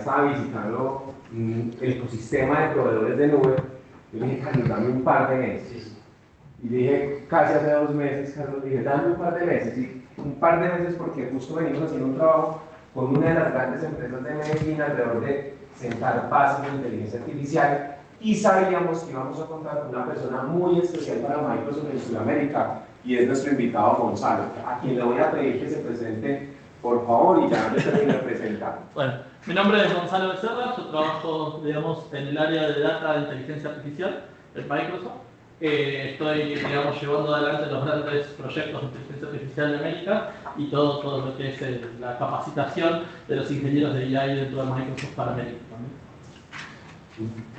estaba visitando el ecosistema de proveedores de nube. Yo le dije, Carlos, dame un par de meses. Y dije, casi hace 2 meses, Carlos, dije, dame un par de meses. Y un par de meses porque justo venimos haciendo un trabajo con una de las grandes empresas de Medellín alrededor de sentar bases de inteligencia artificial y sabíamos que íbamos a contar con una persona muy especial para Microsoft en Sudamérica y es nuestro invitado Gonzalo, a quien le voy a pedir que se presente, por favor, y ya me presenta. Bueno, mi nombre es Gonzalo Becerra, yo trabajo, digamos, en el área de data de inteligencia artificial en Microsoft. Estoy, digamos, llevando adelante los grandes proyectos de inteligencia artificial de América y todo lo que es la capacitación de los ingenieros de AI dentro de Microsoft para América también.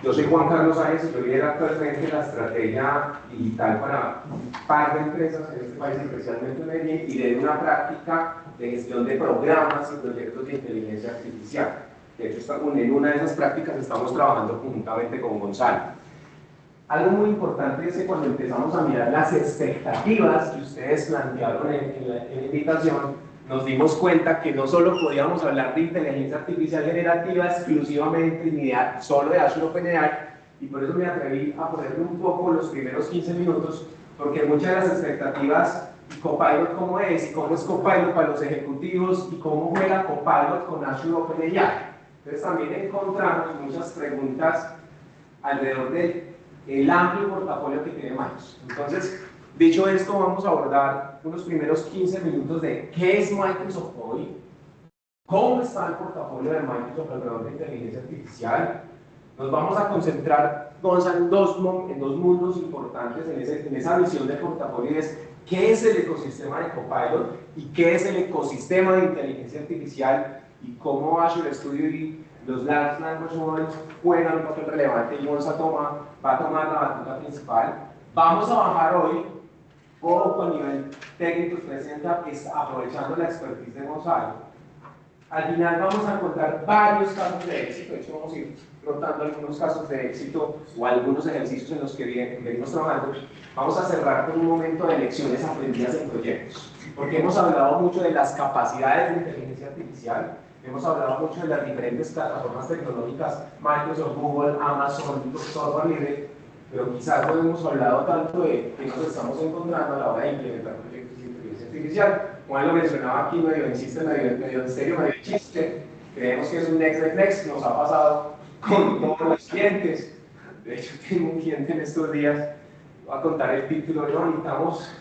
Yo soy Juan Carlos Sáenz y yo lidero actualmente la estrategia digital para un par de empresas en este país, especialmente en Medellín, y de una práctica de gestión de programas y proyectos de inteligencia artificial. De hecho, en una de esas prácticas estamos trabajando conjuntamente con Gonzalo. Algo muy importante es que cuando empezamos a mirar las expectativas que ustedes plantearon en la invitación, nos dimos cuenta que no solo podíamos hablar de inteligencia artificial generativa exclusivamente ni solo de Azure OpenAI, y por eso me atreví a ponerle un poco los primeros 15 minutos, porque muchas de las expectativas, Copilot cómo es, y cómo es Copilot para los ejecutivos, y cómo juega Copilot con Azure OpenAI. Entonces también encontramos muchas preguntas alrededor del amplio portafolio que tiene Microsoft. Entonces, dicho esto, vamos a abordar unos primeros 15 minutos de qué es Microsoft hoy, cómo está el portafolio de Microsoft alrededor de inteligencia artificial. Nos vamos a concentrar, Gonzalo, en dos mundos importantes en esa visión del portafolio, es qué es el ecosistema de Copilot y qué es el ecosistema de inteligencia artificial y cómo Azure Studio y los Large Language Models juegan un papel relevante y Gonzalo va a tomar la batuta principal. Vamos a bajar hoy poco a nivel técnico, presenta, aprovechando la expertise de Gonzalo. Al final vamos a contar varios casos de éxito, de hecho vamos a ir rotando algunos casos de éxito o algunos ejercicios en los que venimos trabajando. Vamos a cerrar con un momento de lecciones aprendidas en proyectos, porque hemos hablado mucho de las capacidades de inteligencia artificial, hemos hablado mucho de las diferentes plataformas tecnológicas, Microsoft, Google, Amazon, software libre, pero quizás no hemos hablado tanto de qué nos estamos encontrando a la hora de implementar proyectos de inteligencia artificial. Juan lo mencionaba aquí, medio insiste, medio en serio, medio chiste. Creemos que es un next, nos ha pasado con todos los clientes. De hecho, tengo un cliente en estos días, voy a contar el título, no necesitamos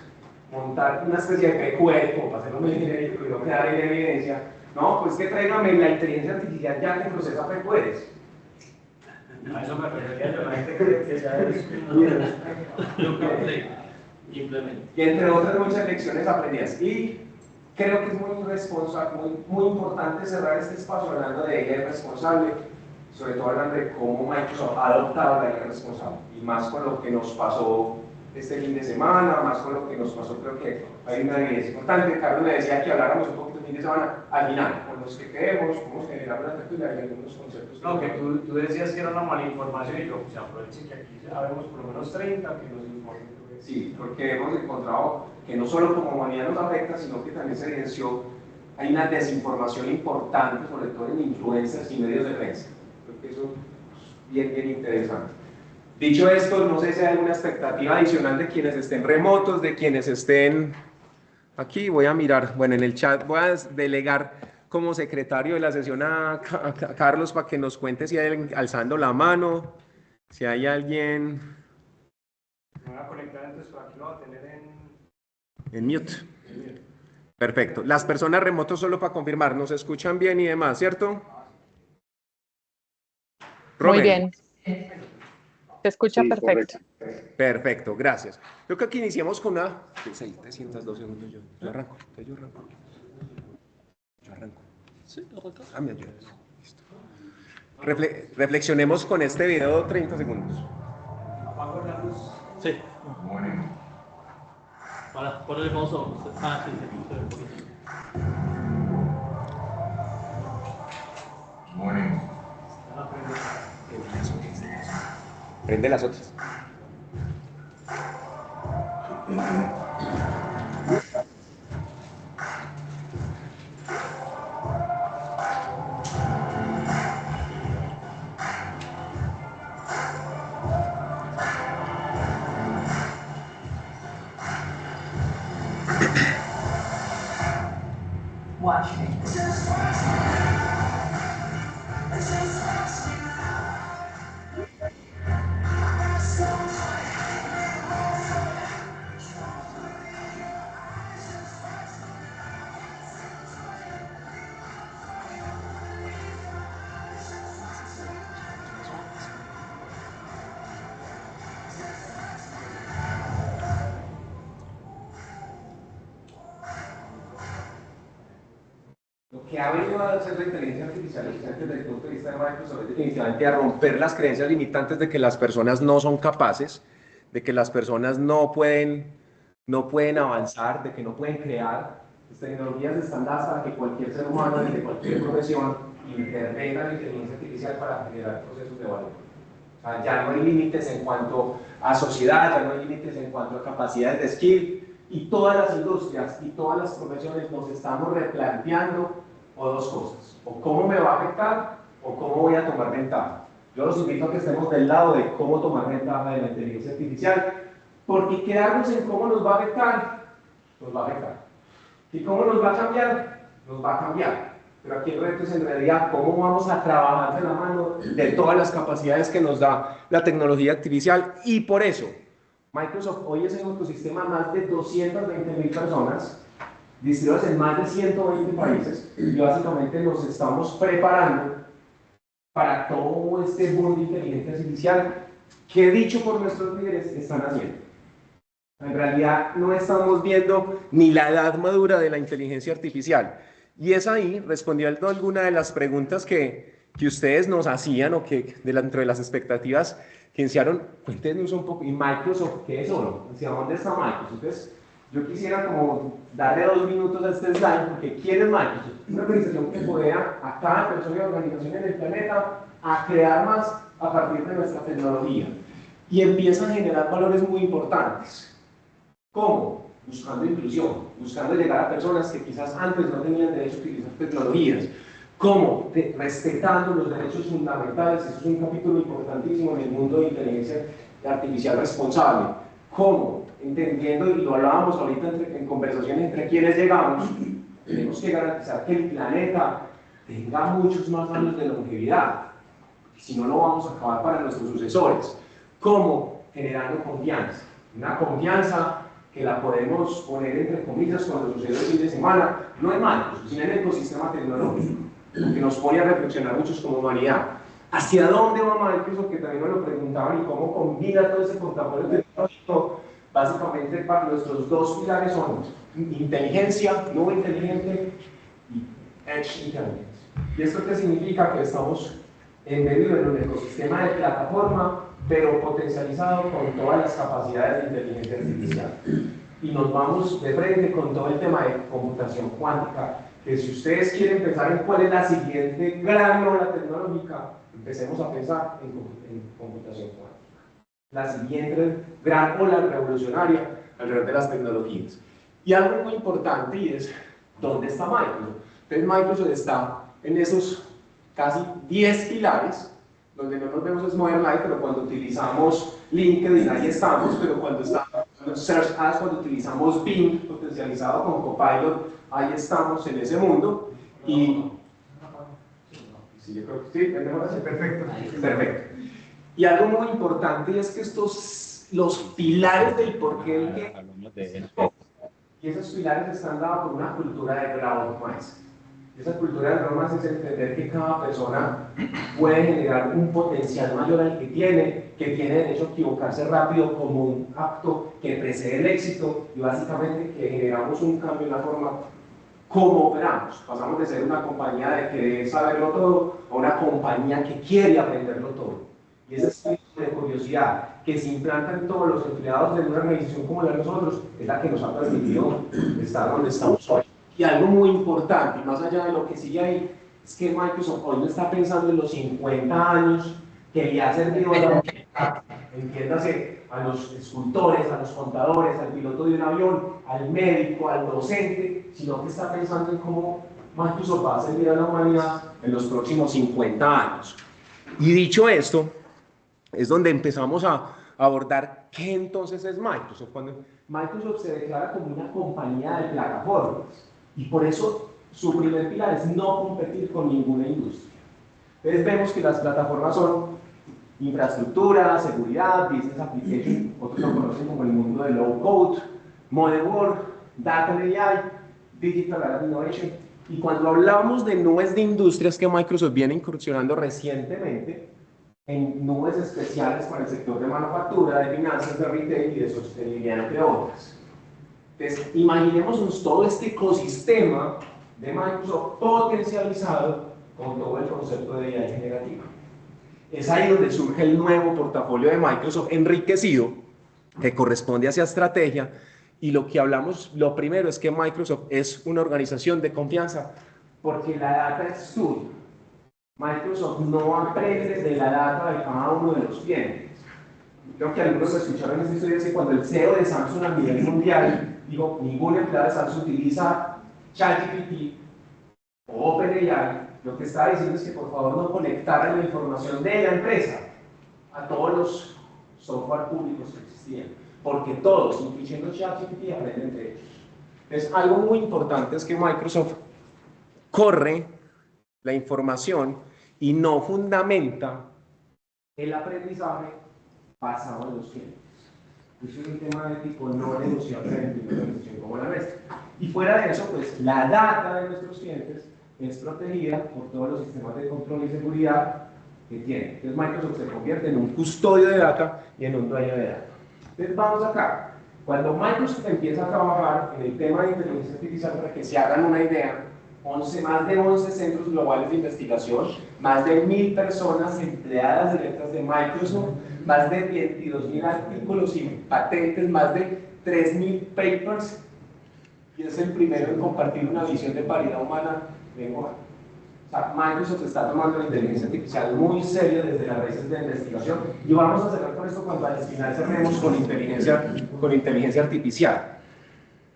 montar una especie de PQR, como para hacerlo muy genérico y no quedar en evidencia. No, pues que tráigame la inteligencia artificial ya que procesa PQRs. A eso me refería yo, la gente cree que ya es implemento. Y entre otras muchas lecciones aprendidas. Y creo que es muy responsable, muy importante cerrar este espacio hablando de ella responsable, sobre todo hablando de cómo Microsoft ha adoptado la ella responsable. Y más con lo que nos pasó este fin de semana, más con lo que nos pasó, creo que hay una evidencia importante. Carlos me decía que habláramos un poquito el fin de semana, al final, con los que queremos, cómo generar una lectura y algunos conceptos. No, que tú decías que era una mala información y yo, pues aprovechen que aquí sabemos por lo menos 30 que nos informen. Sí, porque hemos encontrado que no solo como humanidad nos afecta, sino que también se evidenció, hay una desinformación importante, sobre todo en influencers y medios de prensa. Creo que eso es bien interesante. Dicho esto, no sé si hay alguna expectativa adicional de quienes estén remotos, de quienes estén aquí. Voy a mirar, bueno, en el chat voy a delegar como secretario de la sesión a Carlos para que nos cuente si hay alguien alzando la mano, si hay alguien... Me voy a conectar entonces para que lo va a tener en mute. Perfecto. Las personas remotos, solo para confirmar, nos escuchan bien y demás, ¿cierto? Muy bien. Se escucha Sí, perfecto. Correcto. Perfecto, gracias. Creo que aquí iniciamos con una... 302 segundos yo arranco. Yo arranco. Sí, arranca. Me ayudas. Listo. Reflexionemos con este video 30 segundos. ¿Apago la luz? Sí. Para poner el mouse. Ah, sí, sí. Prende las otras. Lo que ha venido a hacer la inteligencia artificial desde el punto de vista de Microsoft es definitivamente a romper las creencias limitantes de que las personas no son capaces, de que las personas no pueden avanzar, de que no pueden crear. Las tecnologías están dadas para que cualquier ser humano, desde cualquier profesión, intervenga la inteligencia artificial para generar procesos de valor. O sea, ya no hay límites en cuanto a sociedad, ya no hay límites en cuanto a capacidades de skill, y todas las industrias y todas las profesiones nos estamos replanteando o dos cosas, o cómo me va a afectar o cómo voy a tomar ventaja. Yo los invito a que estemos del lado de cómo tomar ventaja de la inteligencia artificial, porque quedarnos en cómo nos va a afectar, nos va a afectar. Y cómo nos va a cambiar, nos va a cambiar. Pero aquí el reto es en realidad cómo vamos a trabajar de la mano de todas las capacidades que nos da la tecnología artificial, y por eso Microsoft hoy es en un ecosistema más de 220.000 personas, distribuidas en más de 120 países, y básicamente nos estamos preparando para todo este boom de inteligencia artificial que, dicho por nuestros líderes, están haciendo. En realidad no estamos viendo ni la edad madura de la inteligencia artificial, y es ahí, respondiendo a alguna de las preguntas que ustedes nos hacían, o que dentro de las expectativas que iniciaron, cuéntenos un poco. ¿Y Microsoft qué es oro? ¿Hacia dónde está Microsoft? Entonces, yo quisiera como darle 2 minutos a este slide, porque ¿quién es Microsoft? Es una organización que podea a cada persona y organización en el planeta a crear más a partir de nuestra tecnología, y empieza a generar valores muy importantes. ¿Cómo? Buscando inclusión, buscando llegar a personas que quizás antes no tenían derecho a utilizar tecnologías. ¿Cómo? Respetando los derechos fundamentales. Eso es un capítulo importantísimo en el mundo de inteligencia artificial responsable. ¿Cómo? Entendiendo, y lo hablábamos ahorita en conversaciones entre quienes llegamos, tenemos que garantizar que el planeta tenga muchos más años de longevidad, si no lo vamos a acabar para nuestros sucesores. ¿Cómo? Generando confianza. Una confianza que la podemos poner entre comillas cuando sucede el fin de semana, no en Microsoft, sino en el ecosistema tecnológico, que nos pone a reflexionar muchos como humanidad. ¿Hacia dónde va Microsoft? Que también me lo preguntaban, y cómo combina todo ese portafolio tecnológico. Básicamente, para nuestros dos pilares son inteligencia, nube inteligente, y edge intelligence. ¿Y esto qué significa? Que estamos en medio de un ecosistema de plataforma, pero potencializado con todas las capacidades de inteligencia artificial. Y nos vamos de frente con todo el tema de computación cuántica, que si ustedes quieren pensar en cuál es la siguiente gran ola tecnológica, empecemos a pensar en computación cuántica. La siguiente gran ola revolucionaria alrededor de las tecnologías. Y algo muy importante, y es, ¿dónde está Microsoft? Entonces Microsoft está en esos casi 10 pilares. Donde no nos vemos es Modern Life, pero cuando utilizamos LinkedIn, ahí estamos, pero cuando estamos en Search Ads, cuando utilizamos Bing, potencializado con Copilot, ahí estamos en ese mundo. Y sí, yo creo que sí, perfecto. Perfecto. Y algo muy importante, y es que los pilares del porqué y qué, y esos pilares están dados por una cultura de growth mindset. Esa cultura de normas es entender que cada persona puede generar un potencial mayor al que tiene derecho a equivocarse rápido como un acto que precede el éxito, y básicamente que generamos un cambio en la forma como operamos. Pasamos de ser una compañía de querer saberlo todo a una compañía que quiere aprenderlo todo. Y ese espíritu de curiosidad que se implanta en todos los empleados de una organización como la de nosotros es la que nos ha permitido estar donde estamos hoy. Y algo muy importante, y más allá de lo que sigue ahí, es que Microsoft hoy no está pensando en los 50 años que le ha servido a la humanidad, entiéndase, a los escultores, a los contadores, al piloto de un avión, al médico, al docente, sino que está pensando en cómo Microsoft va a servir a la humanidad en los próximos 50 años. Y dicho esto, es donde empezamos a abordar qué entonces es Microsoft. Cuando Microsoft se declara como una compañía de plataformas, y por eso su primer pilar es no competir con ninguna industria. Entonces vemos que las plataformas son infraestructura, seguridad, business application, otros lo conocen como el mundo de low code, modern work, data and AI, digital and innovation. Y cuando hablamos de nubes de industrias que Microsoft viene incursionando recientemente, en nubes especiales para el sector de manufactura, de finanzas, de retail y de sostenibilidad, entre otras. Entonces, imaginemos todo este ecosistema de Microsoft potencializado con todo el concepto de AI generativa. Es ahí donde surge el nuevo portafolio de Microsoft enriquecido, que corresponde hacia estrategia, y lo que hablamos, lo primero es que Microsoft es una organización de confianza, porque la data es suya. Microsoft no aprende de la data de cada uno de los clientes. Creo que algunos lo escucharon en esta historia, que cuando el CEO de Samsung a nivel mundial dijo, ningún empleado de Samsung utiliza ChatGPT o OpenAI, lo que está diciendo es que por favor no conectaran la información de la empresa a todos los software públicos que existían, porque todos, incluyendo ChatGPT, aprenden de ellos. Entonces, algo muy importante es que Microsoft corre la información y no fundamenta el aprendizaje basado en los clientes. Eso es un tema ético no negociable en una organización como la nuestra. Y fuera de eso, pues la data de nuestros clientes es protegida por todos los sistemas de control y seguridad que tiene. Entonces Microsoft se convierte en un custodio de data y en un dueño de data. Entonces vamos acá. Cuando Microsoft empieza a trabajar en el tema de inteligencia artificial, para que se hagan una idea, más de 11 centros globales de investigación, más de 1000 personas empleadas directas de Microsoft, más de 22.000 artículos y patentes, más de 3.000 papers, y es el primero en compartir una visión de paridad humana lenguaje. O sea, Microsoft está tomando la inteligencia artificial muy serio desde las raíces de la investigación, y vamos a cerrar con esto cuando al final cerremos con inteligencia artificial.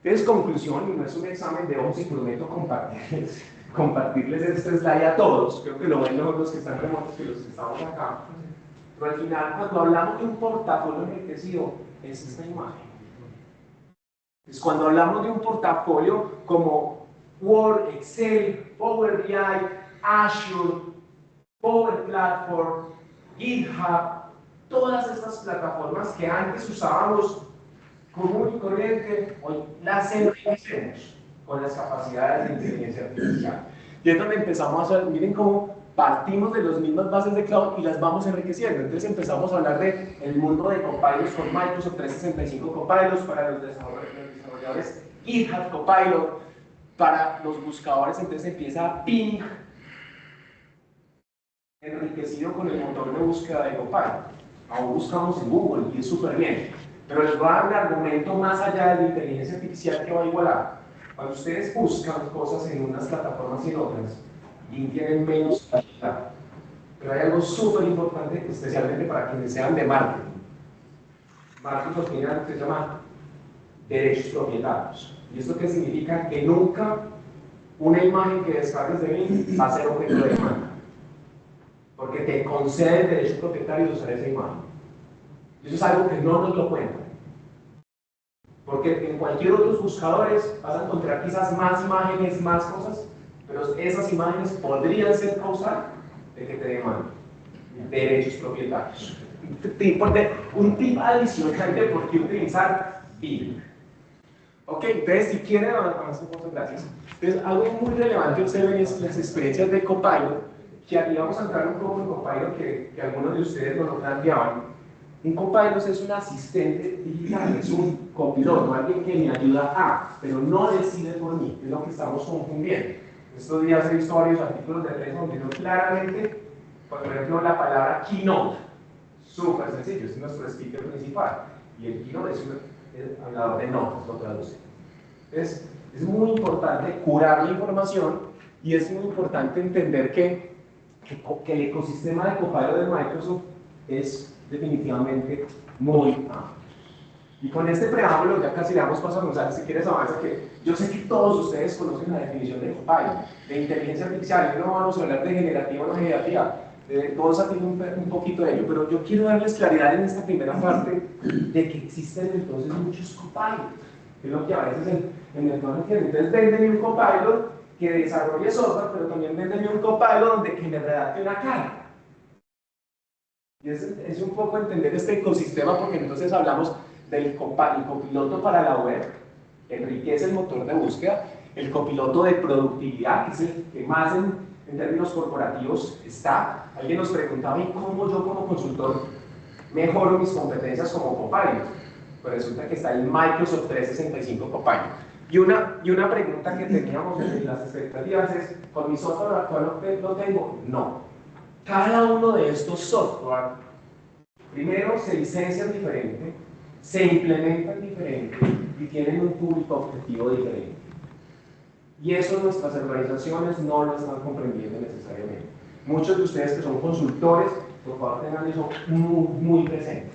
Entonces, conclusión, y no es un examen de ojos y prometo compartirles este slide a todos, creo que lo ven mejor los que están remotos que los que estamos acá, pero al final, cuando hablamos de un portafolio enriquecido, es esta imagen. Es cuando hablamos de un portafolio como Word, Excel, Power BI, Azure, Power Platform, GitHub, todas estas plataformas que antes usábamos común y corriente, hoy las enriquecemos con las capacidades de inteligencia artificial. Y es donde empezamos a ver, miren cómo partimos de las mismas bases de cloud y las vamos enriqueciendo. Entonces empezamos a hablar del mundo de Copilot con Microsoft 365 Copilot para los desarrolladores, GitHub Copilot para los buscadores. Entonces empieza Bing enriquecido con el motor de búsqueda de Copilot. Aún buscamos en Google y es súper bien. Pero les voy a dar un argumento más allá de la inteligencia artificial que va a igualar. Cuando ustedes buscan cosas en unas plataformas y en otras, y tienen menos calidad. Pero hay algo súper importante, especialmente para quienes sean de marketing. Microsoft tiene algo que se llama derechos propietarios. ¿Y esto qué significa? Que nunca una imagen que descargues de mí va a ser objeto de demanda. Porque te concede el derecho propietario de usar esa imagen. Y eso es algo que no nos lo cuentan. Porque en cualquier otros buscadores vas a encontrar quizás más imágenes, más cosas, pero esas imágenes podrían ser causa de que te demanden derechos propietarios. Un tip adicional de por qué utilizar Bing. Ok, entonces si quieren, gracias. Entonces, algo muy relevante observen es las experiencias de Copilot, que aquí vamos a entrar un poco en Copilot, que algunos de ustedes nos lo planteaban. Un Copilot es un asistente digital, es un copiloto, alguien que me ayuda a, pero no decide por mí, es lo que estamos confundiendo. Estos días he visto varios artículos de prensa donde veo claramente, por ejemplo, la palabra keynote, súper sencillo, es nuestro speaker principal, y el keynote es un hablador de notas, lo traduce. Entonces, es muy importante curar la información, y es muy importante entender que el ecosistema de Copilot de Microsoft es definitivamente muy amplio. Y con este preámbulo, ya casi le damos paso a González, si quieres avanza, que yo sé que todos ustedes conocen la definición de Copilot, de inteligencia artificial, y no vamos a hablar de generativa o no generativa, todos aquí un poquito de ello, pero yo quiero darles claridad en esta primera parte de que existen entonces muchos Copilot, que es lo que a veces en el entorno entienden. Entonces venden un Copilot que desarrolle software, pero también véndeme un Copilot que me redacte una carta. Y es un poco entender este ecosistema, porque entonces hablamos del copiloto para la web, enriquece el motor de búsqueda, el copiloto de productividad, que es el que más en términos corporativos está. Alguien nos preguntaba, ¿y cómo yo como consultor mejoro mis competencias como Copilot? Pues resulta que está el Microsoft 365 Copilot. Y una pregunta que teníamos en las expectativas es, ¿con mi software actual lo tengo? No. Cada uno de estos software, primero se licencian diferente, se implementan diferente y tienen un público objetivo diferente. Y eso nuestras organizaciones no lo están comprendiendo necesariamente. Muchos de ustedes que son consultores, por favor tengan eso muy presente.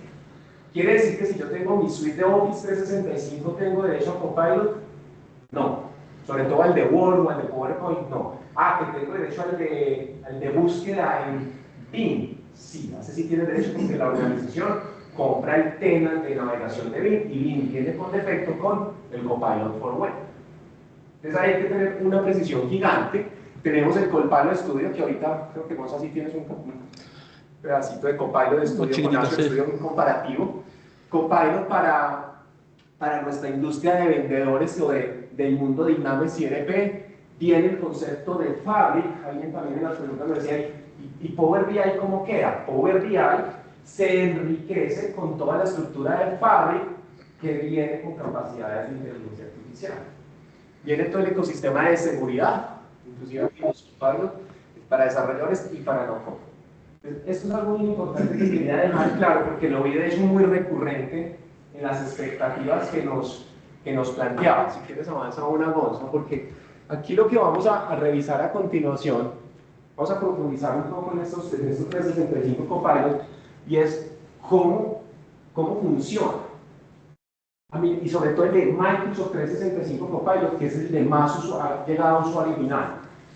¿Quiere decir que si yo tengo mi suite de Office 365 tengo derecho a Copilot? No. Sobre todo al de Word o al de PowerPoint, no. Que tengo derecho al de búsqueda en Bing. Sí, ese sí tiene derecho porque la organización compra el tenant de navegación de Bing y Bing viene por defecto con el Copilot for Web. Entonces hay que tener una precisión gigante. Tenemos el Copilot Studio, que ahorita creo que vos así tienes un pedacito de Copilot Studio con Azure Studio muy comparativo. Copilot para nuestra industria de vendedores o del mundo de Dynamics y ERP, tiene el concepto de Fabric. Alguien también en las preguntas me decía, ¿y Power BI cómo queda? Power BI se enriquece con toda la estructura de Fabric que viene con capacidades de inteligencia artificial. Viene todo el ecosistema de seguridad, inclusive aquí los Copilot, para desarrolladores y para no-code. Esto es algo muy importante que quería dejar claro, porque lo vi de hecho muy recurrente en las expectativas que nos planteaban. Si quieres avanza una Gonza, porque aquí lo que vamos a revisar a continuación, vamos a profundizar un poco en estos 365 Copilot, y es cómo funciona. Y sobre todo el de Microsoft 365 Copilot, que es el de más llegado a usuario final.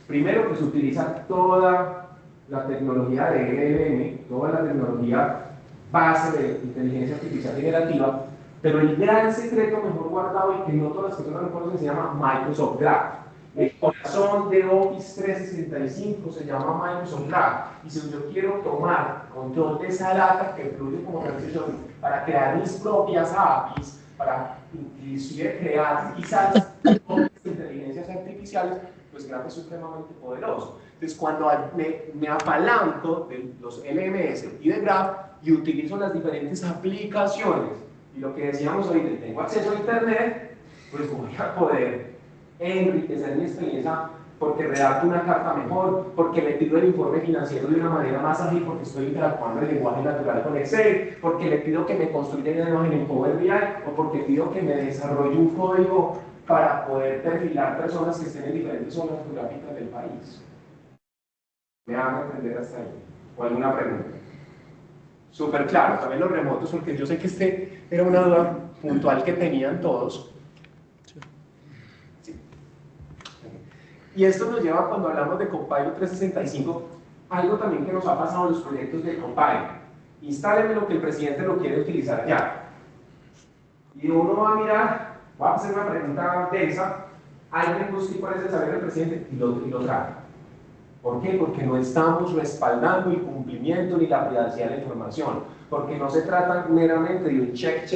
Primero, que se utiliza toda la tecnología de LLM, toda la tecnología base de inteligencia artificial generativa, pero el gran secreto mejor guardado y que no todas las personas lo conocen se llama Microsoft Graph. El corazón de Office 365 se llama Microsoft Graph. Y si yo quiero tomar control de esa data que fluye como transición para crear mis propias APIs, para inclusive crear quizás inteligencias artificiales, pues Graph es supremamente poderoso. Entonces, cuando me apalanco de los LMS y de Graph y utilizo las diferentes aplicaciones, y lo que decíamos ahorita, tengo acceso a Internet, pues voy a poder enriquecer mi experiencia porque redacto una carta mejor, porque le pido el informe financiero de una manera más ágil porque estoy interactuando en lenguaje natural con Excel, porque le pido que me construya una imagen en Power BI, o porque pido que me desarrolle un código para poder perfilar personas que estén en diferentes zonas geográficas del país. ¿Me van a entender hasta ahí? ¿O alguna pregunta? Súper claro, también los remotos, porque yo sé que este era una duda puntual que tenían todos. Sí. Y esto nos lleva, cuando hablamos de Copilot 365, algo también que nos ha pasado en los proyectos de Copilot. Instáleme lo que el presidente lo quiere utilizar ya. Y uno va a mirar, va a hacer una pregunta densa, alguien busca cuál es el saber del presidente y lo trae. ¿Por qué? Porque no estamos respaldando el cumplimiento ni la privacidad de la información. Porque no se trata meramente de un check,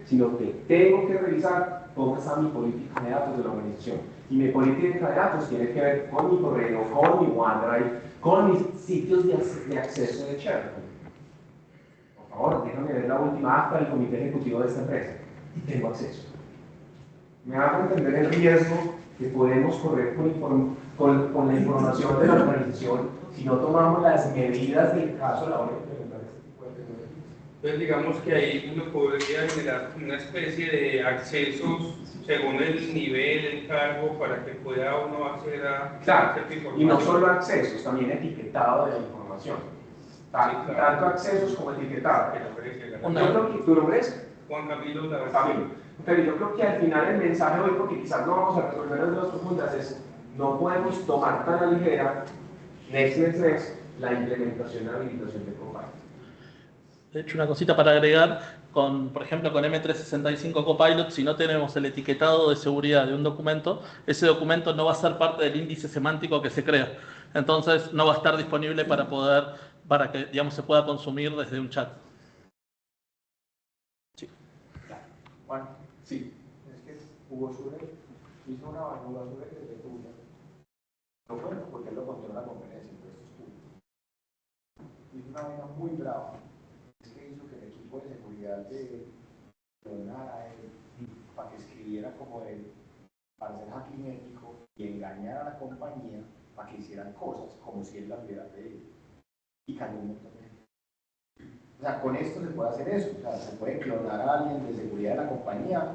sino que tengo que revisar cómo está mi política de datos de la organización. Y mi política de datos tiene que ver con mi correo, con mi OneDrive, con mis sitios de acceso de SharePoint. Por favor, déjame ver la última acta del comité ejecutivo de esta empresa. Y tengo acceso. Me hago entender el riesgo que podemos correr con la información de la organización si no tomamos las medidas del caso a la hora de implementar este tipo de tecnologías. Entonces digamos que ahí uno podría generar una especie de accesos según el nivel, el cargo, para que pueda uno acceder a cierta información. Y no solo accesos, también etiquetado de la información. Tanto accesos como etiquetado. Yo creo que, ¿tu nombre es? Juan Camilo Laverde. Camilo. Pero yo creo que al final el mensaje hoy, porque quizás no vamos a resolver las dudas profundas, es no podemos tomar tan a ligera, next, la implementación y habilitación de Copilot. de hecho, una cosita para agregar, por ejemplo, con M365 Copilot, si no tenemos el etiquetado de seguridad de un documento, ese documento no va a ser parte del índice semántico que se crea. Entonces, no va a estar disponible para que, digamos, se pueda consumir desde un chat. Sí. Bueno, sí. Es que Hugo Sure hizo una basura desde tuya. No fue porque él lo contó en la conferencia, pero esto es tuyo. Hizo una vaina muy brava. Es que hizo que el equipo de seguridad de donara a él para que escribiera como él, para hacer hacking ético y engañar a la compañía para que hicieran cosas como si él las hubiera pedido. Y cayó un montón de gente. O sea, con esto se puede hacer eso. O sea, se puede clonar a alguien de seguridad de la compañía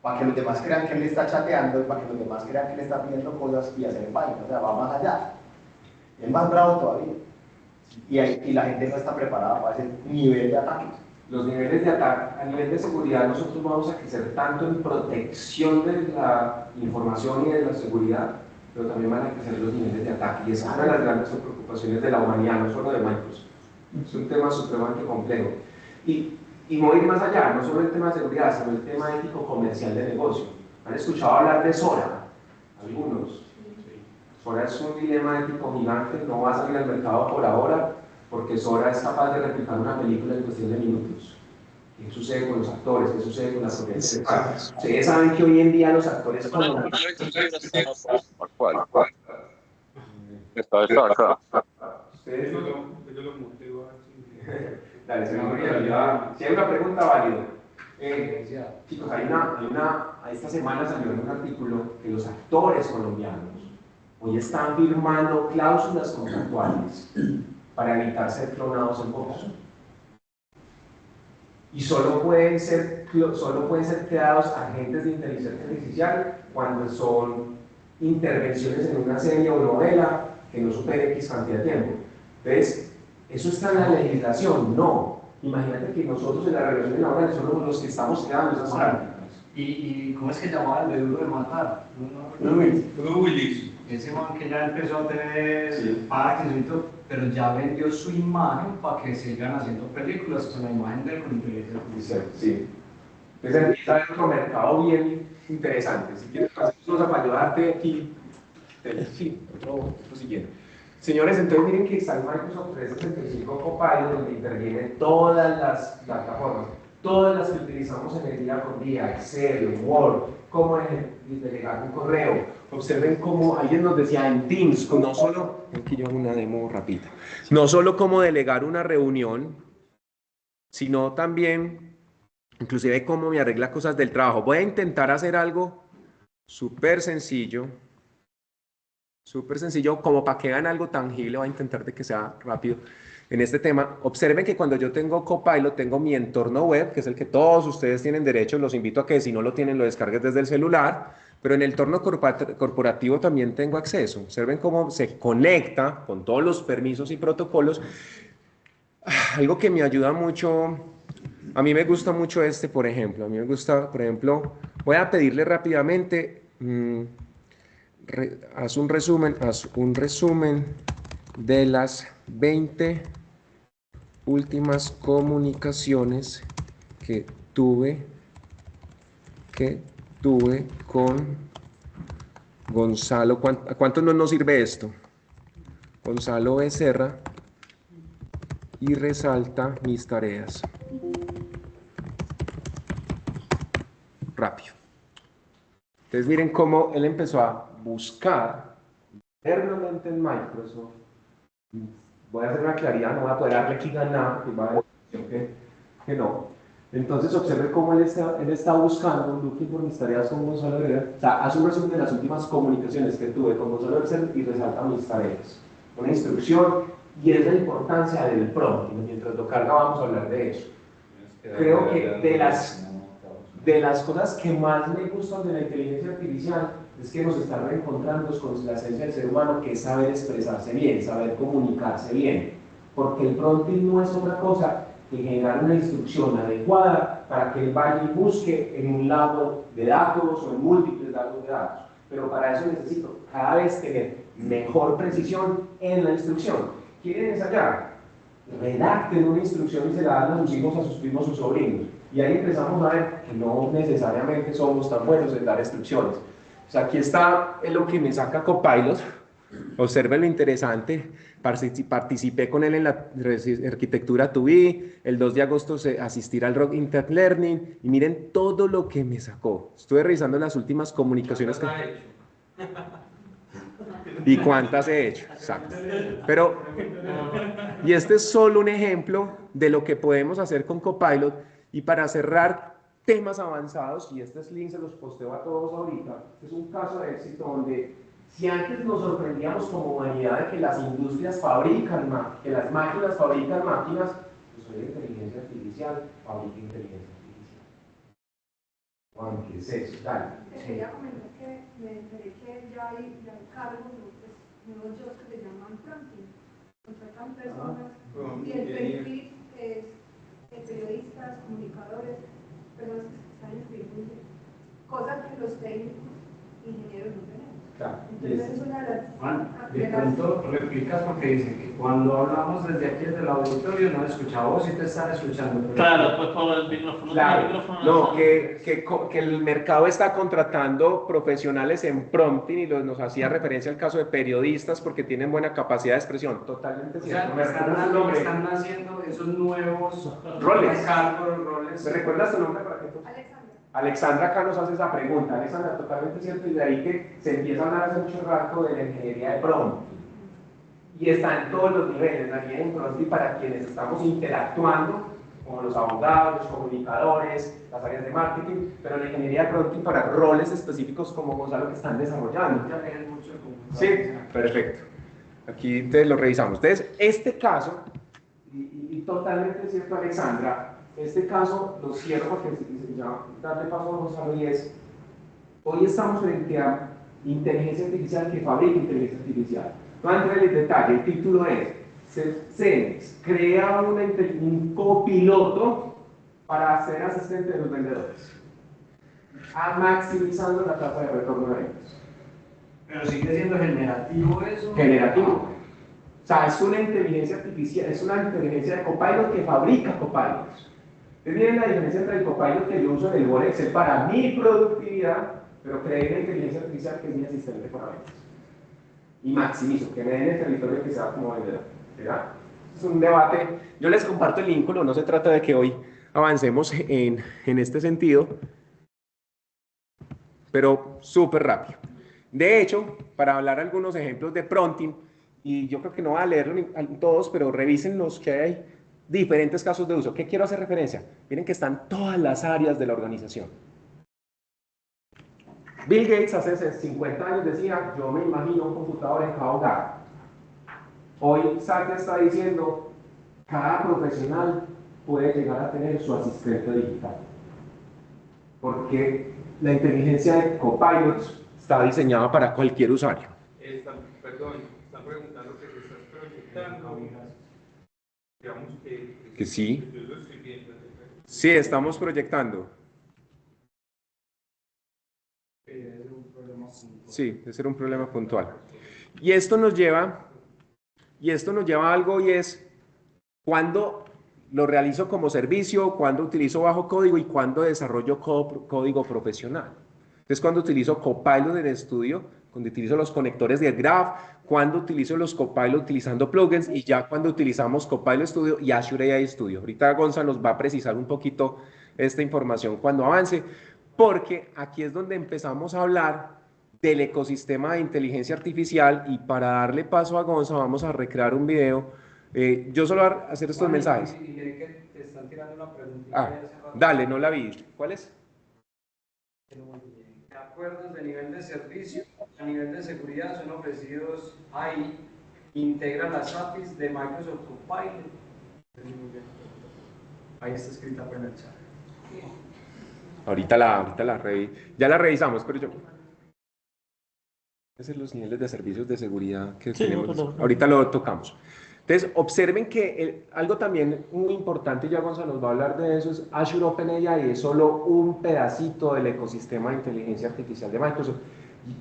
para que los demás crean que él está chateando y para que los demás crean que él está pidiendo cosas y hacer vaina. O sea, va más allá. Es más bravo todavía. Y la gente no está preparada para ese nivel de ataques. Los niveles de ataque, a nivel de seguridad, nosotros vamos a crecer tanto en protección de la información y de la seguridad, pero también van a crecer los niveles de ataque. Y esa es una de las grandes preocupaciones de la humanidad, no solo de Microsoft. Es un tema supremamente complejo. Y voy a ir más allá, no solo el tema de seguridad, sino el tema ético comercial de negocio. ¿Han escuchado hablar de Sora? Algunos. Sora es un dilema ético gigante, no va a salir al mercado por ahora, porque Sora es capaz de replicar una película en cuestión de minutos. ¿Qué sucede con los actores? ¿Qué sucede con las propiedades? Ustedes saben que hoy en día los actores colombianos... ¿Cuál? Está acá. Ustedes Yo lo muteo así. Dale, se me olvidó. Si hay una pregunta, válido. Chicos, esta semana salió en un artículo que los actores colombianos hoy están firmando cláusulas contractuales para evitar ser clonados en poco. Y solo pueden ser creados agentes de inteligencia artificial cuando son intervenciones en una serie o novela que no supere X cantidad de tiempo. Entonces, ¿eso está en la legislación? No. Imagínate que nosotros en la relación laboral somos los que estamos creando esas prácticas. ¿Y cómo es que llamaba el de Duro de Matar? Bruce Willis. Ese man que ya empezó a tener Parkinson y todo, pero ya vendió su imagen para que sigan haciendo películas con la imagen de él con inteligencia artificial. Sí. Entonces empieza a haber otro mercado bien interesante. Si quieres, pasemos para ayudarte aquí. Sí, otro siguiente. Señores, entonces miren que está el Microsoft 365 Copilot, donde intervienen todas las plataformas, todas las que utilizamos en el día con día, Excel, Word, cómo delegar un correo. Observen cómo alguien nos decía en Teams, no solo, aquí yo hago una demo rapidita, no solo cómo delegar una reunión, sino también, inclusive cómo me arregla cosas del trabajo. Voy a intentar hacer algo súper sencillo, como para que vean algo tangible. Voy a intentar de que sea rápido en este tema. Observen que cuando yo tengo Copilot, tengo mi entorno web, que es el que todos ustedes tienen derecho. Los invito a que si no lo tienen, lo descarguen desde el celular. Pero en el entorno corporativo también tengo acceso. Observen cómo se conecta con todos los permisos y protocolos. Algo que me ayuda mucho, a mí me gusta mucho por ejemplo. A mí me gusta, por ejemplo, voy a pedirle rápidamente... haz un resumen de las 20 últimas comunicaciones que tuve con Gonzalo. ¿A cuántos no nos sirve esto? Gonzalo Becerra, y resalta mis tareas. Rápido. Entonces miren cómo él empezó a buscar internamente en Microsoft. Voy a hacer una claridad, no voy a poder darle aquí ganar, que va a decir que no. Entonces observe cómo él está buscando, looking por mis tareas con Gonzalo Herrera. O sea, hace un resumen de las últimas comunicaciones que tuve con Gonzalo Herrera y resalta mis tareas. Una instrucción, y es la importancia del prompt. Mientras lo carga vamos a hablar de eso. Creo que de las cosas que más me gustan de la inteligencia artificial es que nos está reencontrando con la esencia del ser humano, que es saber expresarse bien, saber comunicarse bien, porque el prompting no es otra cosa que generar una instrucción adecuada para que él vaya y busque en un lago de datos o en múltiples lagos de datos, pero para eso necesito cada vez tener mejor precisión en la instrucción. ¿Quieren ensayar? redacten una instrucción y se la dan a sus hijos, a sus primos, a sus sobrinos. Y ahí empezamos a ver que no necesariamente somos tan buenos en dar instrucciones. O sea, aquí está lo que me saca Copilot. Observen lo interesante. Participé con él en la arquitectura 2B. El 2 de agosto asistir al Rock Inter Learning. Y miren todo lo que me sacó. Estuve revisando las últimas comunicaciones que... ¿Y cuántas he hecho? Exacto. Pero, y este es solo un ejemplo de lo que podemos hacer con Copilot. Y para cerrar temas avanzados, y estos links se los posteo a todos ahorita, es un caso de éxito donde si antes nos sorprendíamos como humanidad de que las industrias fabrican que las máquinas fabrican máquinas, pues hoy la inteligencia artificial fabrica inteligencia artificial. Juan, ¿qué es eso? Dale. Quería comentar que me enteré que ya hay cargos, nuevos jobs que se llaman prompting. Contratan personas y el perfil es periodistas, comunicadores, personas que están escribiendo cosas que los técnicos, ingenieros no tenemos. Claro. Entonces es una de las... Juan, de pronto replicas porque dicen que cuando hablamos desde aquí, desde el auditorio, no escuchamos, vos sí te están escuchando. Pero... Claro, pues por el micrófono. Claro. El micrófono No, que el mercado está contratando profesionales en prompting y nos hacía referencia al caso de periodistas porque tienen buena capacidad de expresión. Totalmente cierto. Están naciendo esos nuevos roles. Cargos, roles. ¿Me recuerdas tu nombre para que tú? Alexandra acá nos hace esa pregunta. Alexandra, totalmente cierto, y de ahí que se empieza a hablar hace mucho rato de la ingeniería de prompt. Y está en todos los niveles, la ingeniería de prompt, y para quienes estamos interactuando, como los abogados, los comunicadores, las áreas de marketing, pero la ingeniería de prompt para roles específicos como Gonzalo que están desarrollando. Sí, perfecto. Aquí te lo revisamos. Entonces, este caso, y totalmente cierto, Alexandra, este caso lo cierro porque ya darle paso a Gonzalo y es, hoy estamos frente a inteligencia artificial que fabrica inteligencia artificial. No entré en el detalle, el título es CEMEX crea un copiloto para ser asistente de los vendedores, maximizando la tasa de retorno de ventas. Pero sigue siendo generativo eso. Generativo. O sea, es una inteligencia artificial, es una inteligencia de Copilot que fabrica Copilots. Miren la diferencia entre el Copilot que yo uso en el Word Excel para mi productividad, pero creé una inteligencia artificial que es mi asistente para ventas. Y maximizo, que me den el territorio que sea como vendedor. ¿Verdad? Es un debate. Yo les comparto el vínculo, no se trata de que hoy avancemos en este sentido, pero súper rápido. De hecho, para hablar algunos ejemplos de prompting, y yo creo que no voy a leerlos todos, pero revisen los que hay diferentes casos de uso. ¿Qué quiero hacer referencia? Miren que están todas las áreas de la organización. Bill Gates hace 50 años decía, yo me imagino un computador en cada hogar. Hoy Satya está diciendo, cada profesional puede llegar a tener su asistente digital. Porque la inteligencia de Copilot está diseñada para cualquier usuario. Están preguntando que se estás proyectando. Digamos que sí. Yo lo estoy viendo. Sí, estamos proyectando. Sí, debe ser un problema puntual. Y esto nos lleva a algo, y es cuándo lo realizo como servicio, cuándo utilizo bajo código y cuándo desarrollo código profesional. Entonces, cuando utilizo Copilot en estudio, cuando utilizo los conectores de Graph, cuando utilizo los Copilot utilizando plugins, y ya cuando utilizamos Copilot Studio y Azure AI Studio. Ahorita Gonzalo nos va a precisar un poquito esta información cuando avance, porque aquí es donde empezamos a hablar del ecosistema de inteligencia artificial, y para darle paso a Gonzalo vamos a recrear un video. Yo solo voy a hacer estos mensajes. Y que te están tirando una preguntita. Dale, no la vi. ¿Cuál es? ¿Qué acuerdos de nivel de servicio a nivel de seguridad son ofrecidos ahí? Integra las APIs de Microsoft Copilot. Ahí está escrita en el chat. Ahorita la ya la revisamos, pero yo... Esos son los niveles de servicios de seguridad que tenemos. Ahorita lo tocamos. Entonces, observen que algo también muy importante, ya Gonzalo nos va a hablar de eso, es Azure OpenAI, es solo un pedacito del ecosistema de inteligencia artificial de Microsoft.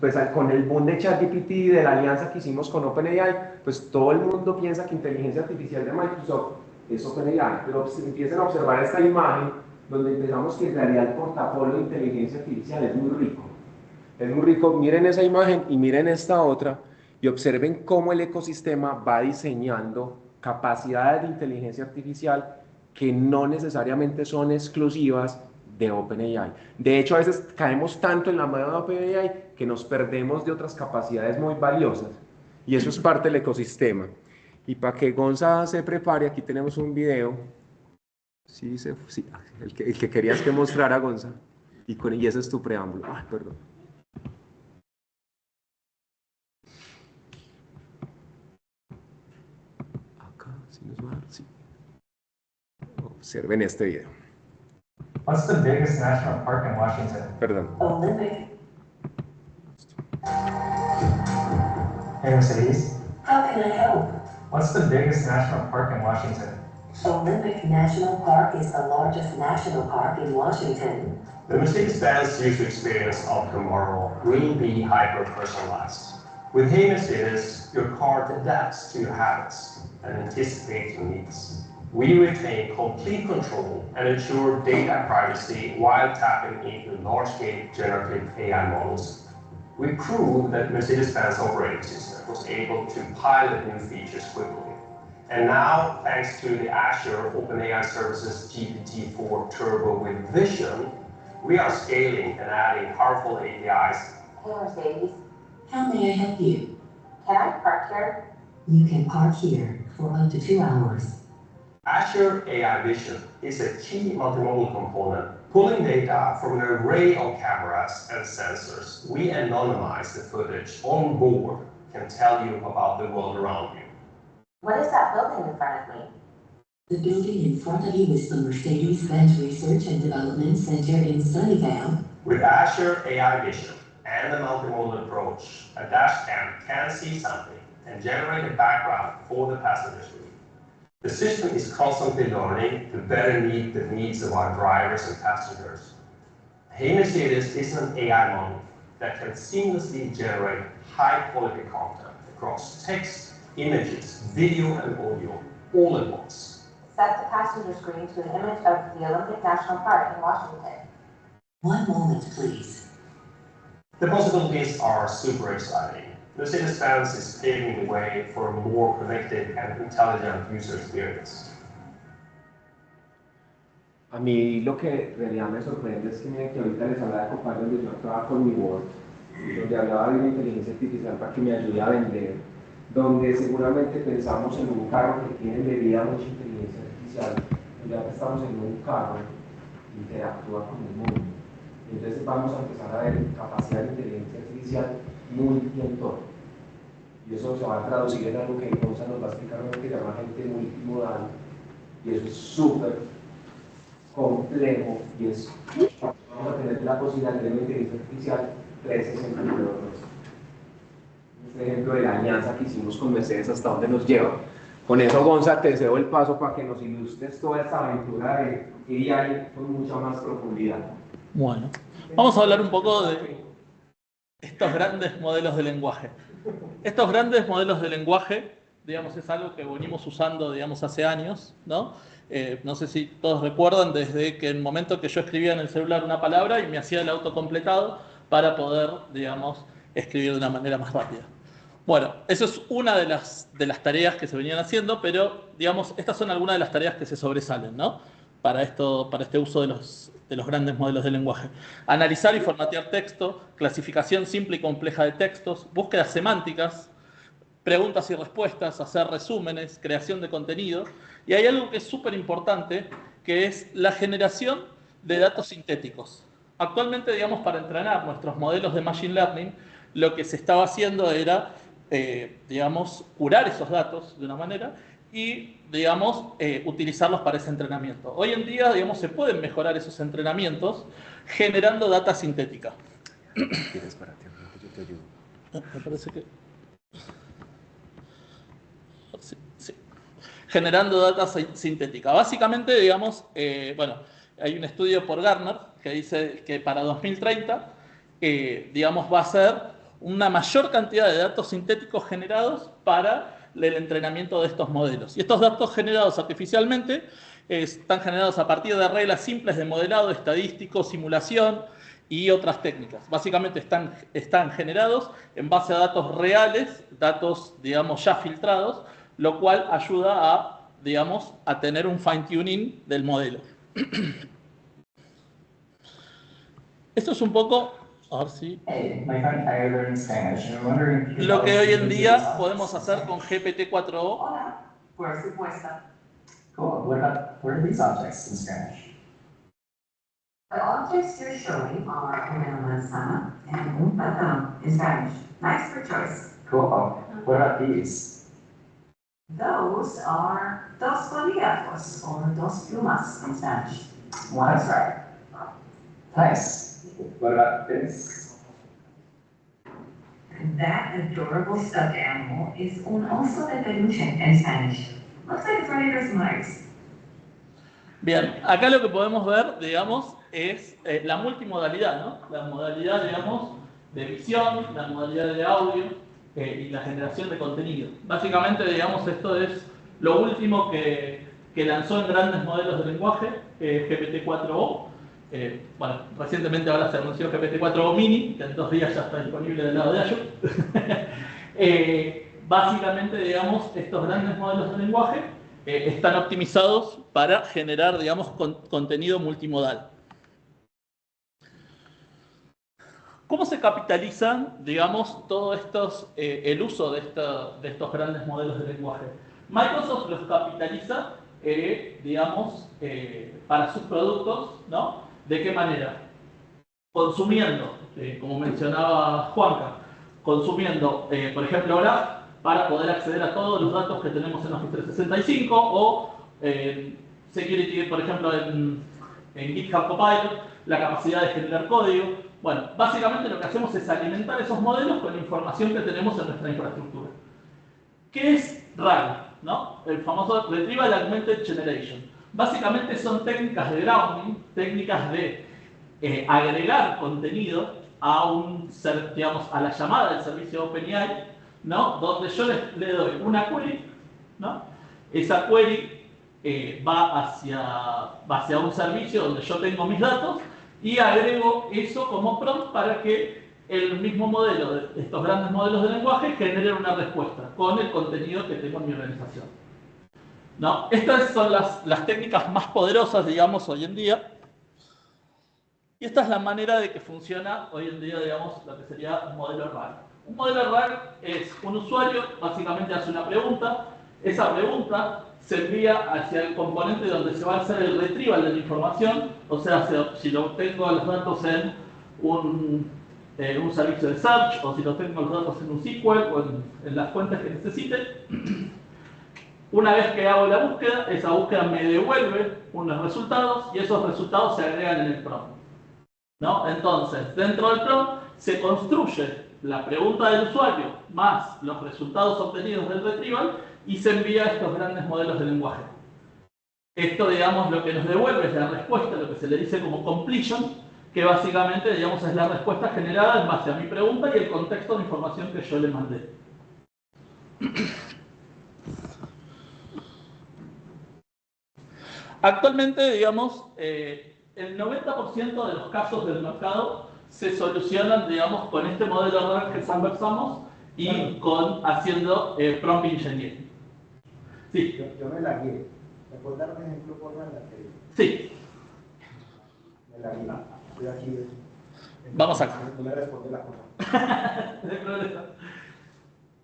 pues con el boom de ChatGPT y de la alianza que hicimos con OpenAI, pues todo el mundo piensa que inteligencia artificial de Microsoft es OpenAI, pero si empiezan a observar esta imagen, donde empezamos que en realidad el portafolio de inteligencia artificial es muy rico. Es muy rico, miren esa imagen y miren esta otra, y observen cómo el ecosistema va diseñando capacidades de inteligencia artificial que no necesariamente son exclusivas de OpenAI. De hecho, a veces caemos tanto en la mano de OpenAI que nos perdemos de otras capacidades muy valiosas. Y eso es parte del ecosistema. Y para que Gonza se prepare, aquí tenemos un video. Sí, el que querías que mostrara, Gonza. Y ese es tu preámbulo. Ay, perdón. Acá, ¿sí nos va? Sí. Observen este video. What's the biggest national park in Washington? Perdón. Olympic. Hey, Mercedes. How can I help? What's the biggest national park in Washington? Olympic National Park is the largest national park in Washington. The Mercedes-Benz user experience of tomorrow will be hyper-personalized. With Hey Mercedes, your car adapts to your habits and anticipates your needs. We retain complete control and ensure data privacy while tapping into large-scale generative AI models. We proved that Mercedes-Benz operating system was able to pilot new features quickly. And now, thanks to the Azure OpenAI Services GPT-4 Turbo with Vision, we are scaling and adding powerful APIs. Hey Mercedes, How may I help you? can I park here? You can park here for up to 2 hours. Azure AI Vision is a key multimodal component, pulling data from an array of cameras and sensors. We anonymize the footage on board, can tell you about the world around you. What is that building in front of me? The building in front of you is the Mercedes-Benz Research and Development Center in Sunnyvale. With Azure AI Vision and the multimodal approach, a dashcam can see something and generate a background for the passenger screen. The system is constantly learning to better meet the needs of our drivers and passengers. Hey Mercedes is an AI model that can seamlessly generate high-quality content across text, images, video, and audio, all at once. Set the passenger screen to an image of the Olympic National Park in Washington. 1 moment, please. The possibilities are super exciting. Mercedes-Benz is paving the way for a more connected and intelligent user experience. A mí lo que en realidad me sorprende es que, miren, que ahorita les hablaba de Copilot donde yo trabajo con mi board, donde hablaba de una inteligencia artificial para que me ayude a vender, donde seguramente pensamos en un carro que tiene embebida mucha inteligencia artificial, y ya que estamos en un carro, interactúa con el mundo. Entonces vamos a empezar a ver capacidad de inteligencia artificial multi-entorno. Y eso se va a traducir en algo que Gonza nos va a explicar, que se llama gente multimodal, y eso es súper complejo, y es, vamos a tener la posibilidad de una inteligencia artificial 360 grados. Este ejemplo de la alianza que hicimos con Mercedes, hasta dónde nos lleva. Con eso, Gonza, te cedo el paso para que nos ilustres toda esta aventura de AI con mucha más profundidad. Bueno, vamos a hablar un poco de estos grandes modelos de lenguaje. Estos grandes modelos de lenguaje, digamos, es algo que venimos usando, digamos, hace años, ¿no? No sé si todos recuerdan, desde que en el momento que yo escribía en el celular una palabra y me hacía el autocompletado para poder, digamos, escribir de una manera más rápida. Bueno, eso es una de las tareas que se venían haciendo, pero, digamos, estas son algunas de las tareas que se sobresalen, ¿no? Para este uso de los grandes modelos de lenguaje. Analizar y formatear texto, clasificación simple y compleja de textos, búsquedas semánticas, preguntas y respuestas, hacer resúmenes, creación de contenido. Y hay algo que es súper importante, que es la generación de datos sintéticos. Actualmente, digamos, para entrenar nuestros modelos de Machine Learning, lo que se estaba haciendo era, digamos, curar esos datos de una manera y, digamos, utilizarlos para ese entrenamiento. Hoy en día, digamos, se pueden mejorar esos entrenamientos generando data sintética. ¿Quieres para ti? Yo te ayudo. Me parece que... Sí. Generando data sintética. Básicamente, digamos, bueno, hay un estudio por Gartner que dice que para 2030, digamos, va a ser una mayor cantidad de datos sintéticos generados para el entrenamiento de estos modelos. Y estos datos generados artificialmente están generados a partir de reglas simples de modelado, estadístico, simulación y otras técnicas. Básicamente están generados en base a datos reales, datos, digamos, ya filtrados, lo cual ayuda a, digamos, a tener un fine-tuning del modelo. Esto es un poco, a ver si, lo que hoy en día podemos hacer con GPT-4o. Hola, por supuesto. Cool. What are these objects in Spanish? The objects you're showing are una manzana and un plátano in Spanish. Nice for choice. Cool. What about these? Those are dos bolígrafos or dos plumas in Spanish. That's right. Nice. What about this? That adorable stuffed animal is un oso de peluche in Spanish. Looks like it's ready for some legs. Bien, acá lo que podemos ver, digamos, es la multimodalidad, ¿no? La modalidad, digamos, de visión, la modalidad de audio y la generación de contenido. Básicamente, digamos, esto es lo último que lanzó en grandes modelos de lenguaje, GPT-4o. Bueno, recientemente ahora se anunció GPT-4o Mini, que en 2 días ya está disponible del lado de Azure. Básicamente, digamos, estos grandes modelos de lenguaje están optimizados para generar, digamos, contenido multimodal. ¿Cómo se capitalizan, digamos, todo el uso de estos grandes modelos de lenguaje? Microsoft los capitaliza, digamos, para sus productos, ¿no? ¿De qué manera? Consumiendo, como mencionaba Juanca, consumiendo, por ejemplo, Graph, para poder acceder a todos los datos que tenemos en Office 365 o Security, por ejemplo, en GitHub Copilot, la capacidad de generar código. Bueno, básicamente lo que hacemos es alimentar esos modelos con la información que tenemos en nuestra infraestructura. ¿Qué es RAG? ¿No? El famoso Retrieval Augmented Generation. Básicamente son técnicas de grounding, técnicas de agregar contenido a digamos, a la llamada del servicio OpenAI, ¿no? Donde yo le doy una query, ¿no? Esa query va hacia un servicio donde yo tengo mis datos y agrego eso como prompt para que el mismo modelo de estos grandes modelos de lenguaje genere una respuesta con el contenido que tengo en mi organización, ¿no? Estas son las técnicas más poderosas, digamos, hoy en día. Y esta es la manera de que funciona hoy en día, digamos, lo que sería un modelo RAG. Un modelo RAG es un usuario, básicamente hace una pregunta, esa pregunta se envía hacia el componente donde se va a hacer el retrieval de la información, o sea, si lo tengo los datos en un servicio de search, o si lo tengo los datos en un SQL, o en las fuentes que necesite. Una vez que hago la búsqueda, esa búsqueda me devuelve unos resultados, y esos resultados se agregan en el prompt, ¿no? Entonces, dentro del prompt se construye la pregunta del usuario más los resultados obtenidos del retrieval y se envía a estos grandes modelos de lenguaje. Esto, digamos, lo que nos devuelve es la respuesta, lo que se le dice como completion, que básicamente, digamos, es la respuesta generada en base a mi pregunta y el contexto de información que yo le mandé. Actualmente, digamos, el 90% de los casos del mercado se solucionan, digamos, con este modelo RAG que conversamos y haciendo prompt engineering. Sí. Yo me la guié. ¿Me puedes dar un ejemplo por la que? Sí. Me la guié. Estoy aquí. Vamos acá. No me responde la cosa. No hay problema.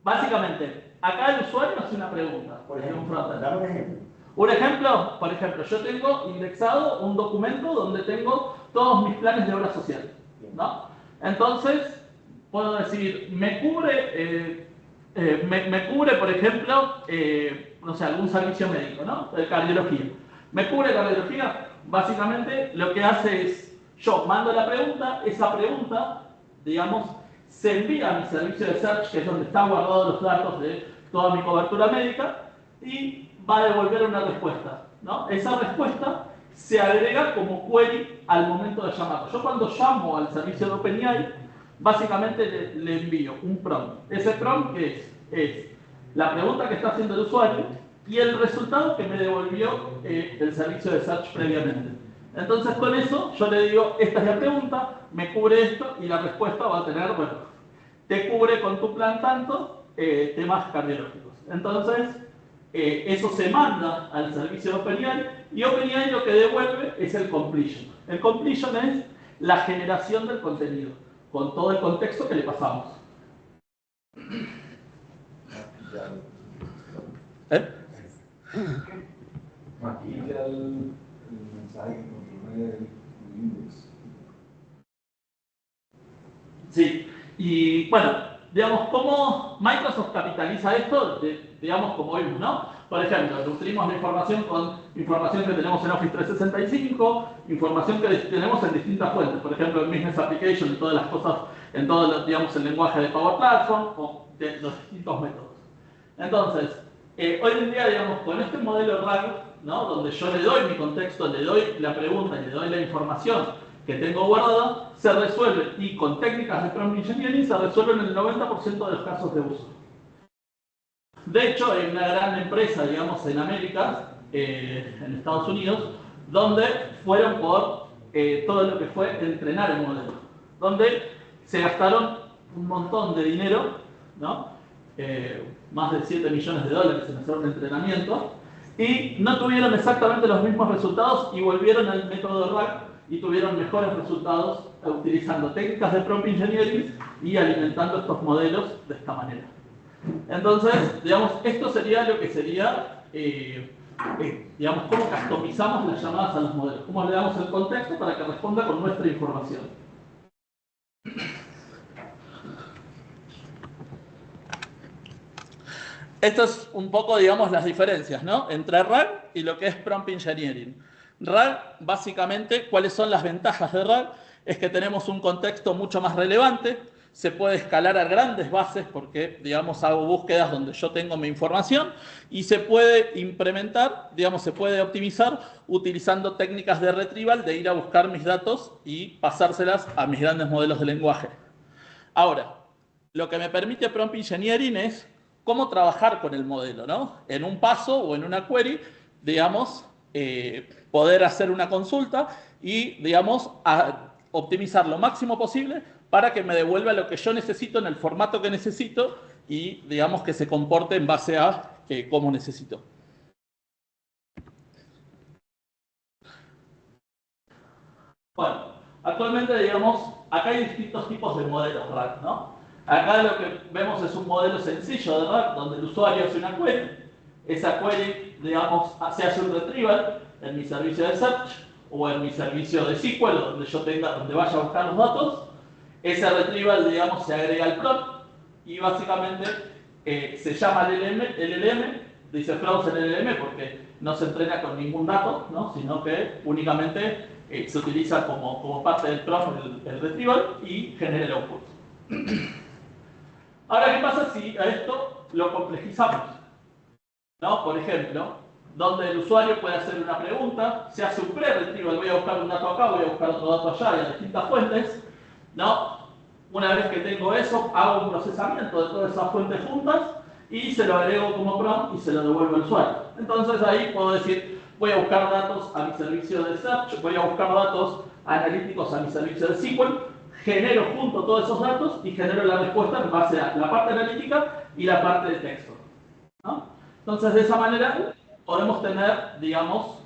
Básicamente, acá el usuario hace una pregunta. Por ejemplo, dame un ejemplo. Un ejemplo, por ejemplo, yo tengo indexado un documento donde tengo todos mis planes de obra social, ¿no? Entonces, puedo decir, me cubre, por ejemplo, no sé, algún servicio médico, ¿no? De cardiología. ¿Me cubre cardiología? Básicamente, lo que hace es, yo mando la pregunta, esa pregunta, digamos, se envía a mi servicio de search, que es donde están guardados los datos de toda mi cobertura médica, y va a devolver una respuesta, ¿no? Esa respuesta se agrega como query al momento de llamarlo. Yo cuando llamo al servicio de OpenAI, básicamente le envío un prompt. Ese prompt que es la pregunta que está haciendo el usuario y el resultado que me devolvió el servicio de search previamente. Entonces con eso yo le digo, esta es la pregunta, me cubre esto y la respuesta va a tener, bueno, te cubre con tu plan tanto temas cardiológicos. Entonces eso se manda al servicio de OpenAI y OpenAI lo que devuelve es el completion. El completion es la generación del contenido con todo el contexto que le pasamos. Maquilla el mensaje que contiene el index. Sí, y bueno, digamos, ¿cómo Microsoft capitaliza esto? Digamos, como vimos, ¿no? Por ejemplo, nutrimos la información con información que tenemos en Office 365, información que tenemos en distintas fuentes, por ejemplo, en Business Application, en todas las cosas, en todo, digamos, el lenguaje de Power Platform, o de los distintos métodos. Entonces, hoy en día, digamos, con este modelo RAG, ¿no? Donde yo le doy mi contexto, le doy la pregunta y le doy la información que tengo guardada, se resuelve, y con técnicas de prompt engineering se resuelven en el 90% de los casos de uso. De hecho, hay una gran empresa, digamos, en América, en Estados Unidos, donde fueron por todo lo que fue entrenar el modelo, donde se gastaron un montón de dinero, ¿no? Más de $7 millones en hacer un entrenamiento, y no tuvieron exactamente los mismos resultados y volvieron al método RAG y tuvieron mejores resultados utilizando técnicas de prompt engineering y alimentando estos modelos de esta manera. Entonces, digamos, esto sería lo que sería, digamos, cómo customizamos las llamadas a los modelos, cómo le damos el contexto para que responda con nuestra información. Esto es un poco, digamos, las diferencias, ¿no? Entre RAG y lo que es prompt engineering. RAG, básicamente, ¿cuáles son las ventajas de RAG? Es que tenemos un contexto mucho más relevante, se puede escalar a grandes bases porque, digamos, hago búsquedas donde yo tengo mi información y se puede implementar, digamos, se puede optimizar utilizando técnicas de retrieval, de ir a buscar mis datos y pasárselas a mis grandes modelos de lenguaje. Ahora, lo que me permite prompt engineering es cómo trabajar con el modelo, ¿no? En un paso o en una query, digamos, poder hacer una consulta y, digamos, optimizar lo máximo posible para que me devuelva lo que yo necesito en el formato que necesito y, digamos, que se comporte en base a cómo necesito. Bueno, actualmente, digamos, acá hay distintos tipos de modelos RAG, ¿no? Acá lo que vemos es un modelo sencillo de RAG, donde el usuario hace una query. Esa query, digamos, se hace un retrieval en mi servicio de search o en mi servicio de SQL, donde yo tenga, donde vaya a buscar los datos. Ese retrieval, digamos, se agrega al prompt y básicamente se llama LLM, dice frozen LLM porque no se entrena con ningún dato, ¿no? Sino que únicamente se utiliza como parte del prompt el retrieval y genera el output. Ahora, ¿qué pasa si a esto lo complejizamos? ¿No? Por ejemplo, donde el usuario puede hacer una pregunta, se hace un pre-retrieval, voy a buscar un dato acá, voy a buscar otro dato allá, en distintas fuentes, ¿no? Una vez que tengo eso, hago un procesamiento de todas esas fuentes juntas y se lo agrego como prompt y se lo devuelvo al usuario. Entonces ahí puedo decir, voy a buscar datos a mi servicio de search, voy a buscar datos analíticos a mi servicio de SQL, genero junto todos esos datos y genero la respuesta en base a la parte analítica y la parte de texto, ¿no? Entonces, de esa manera podemos tener, digamos,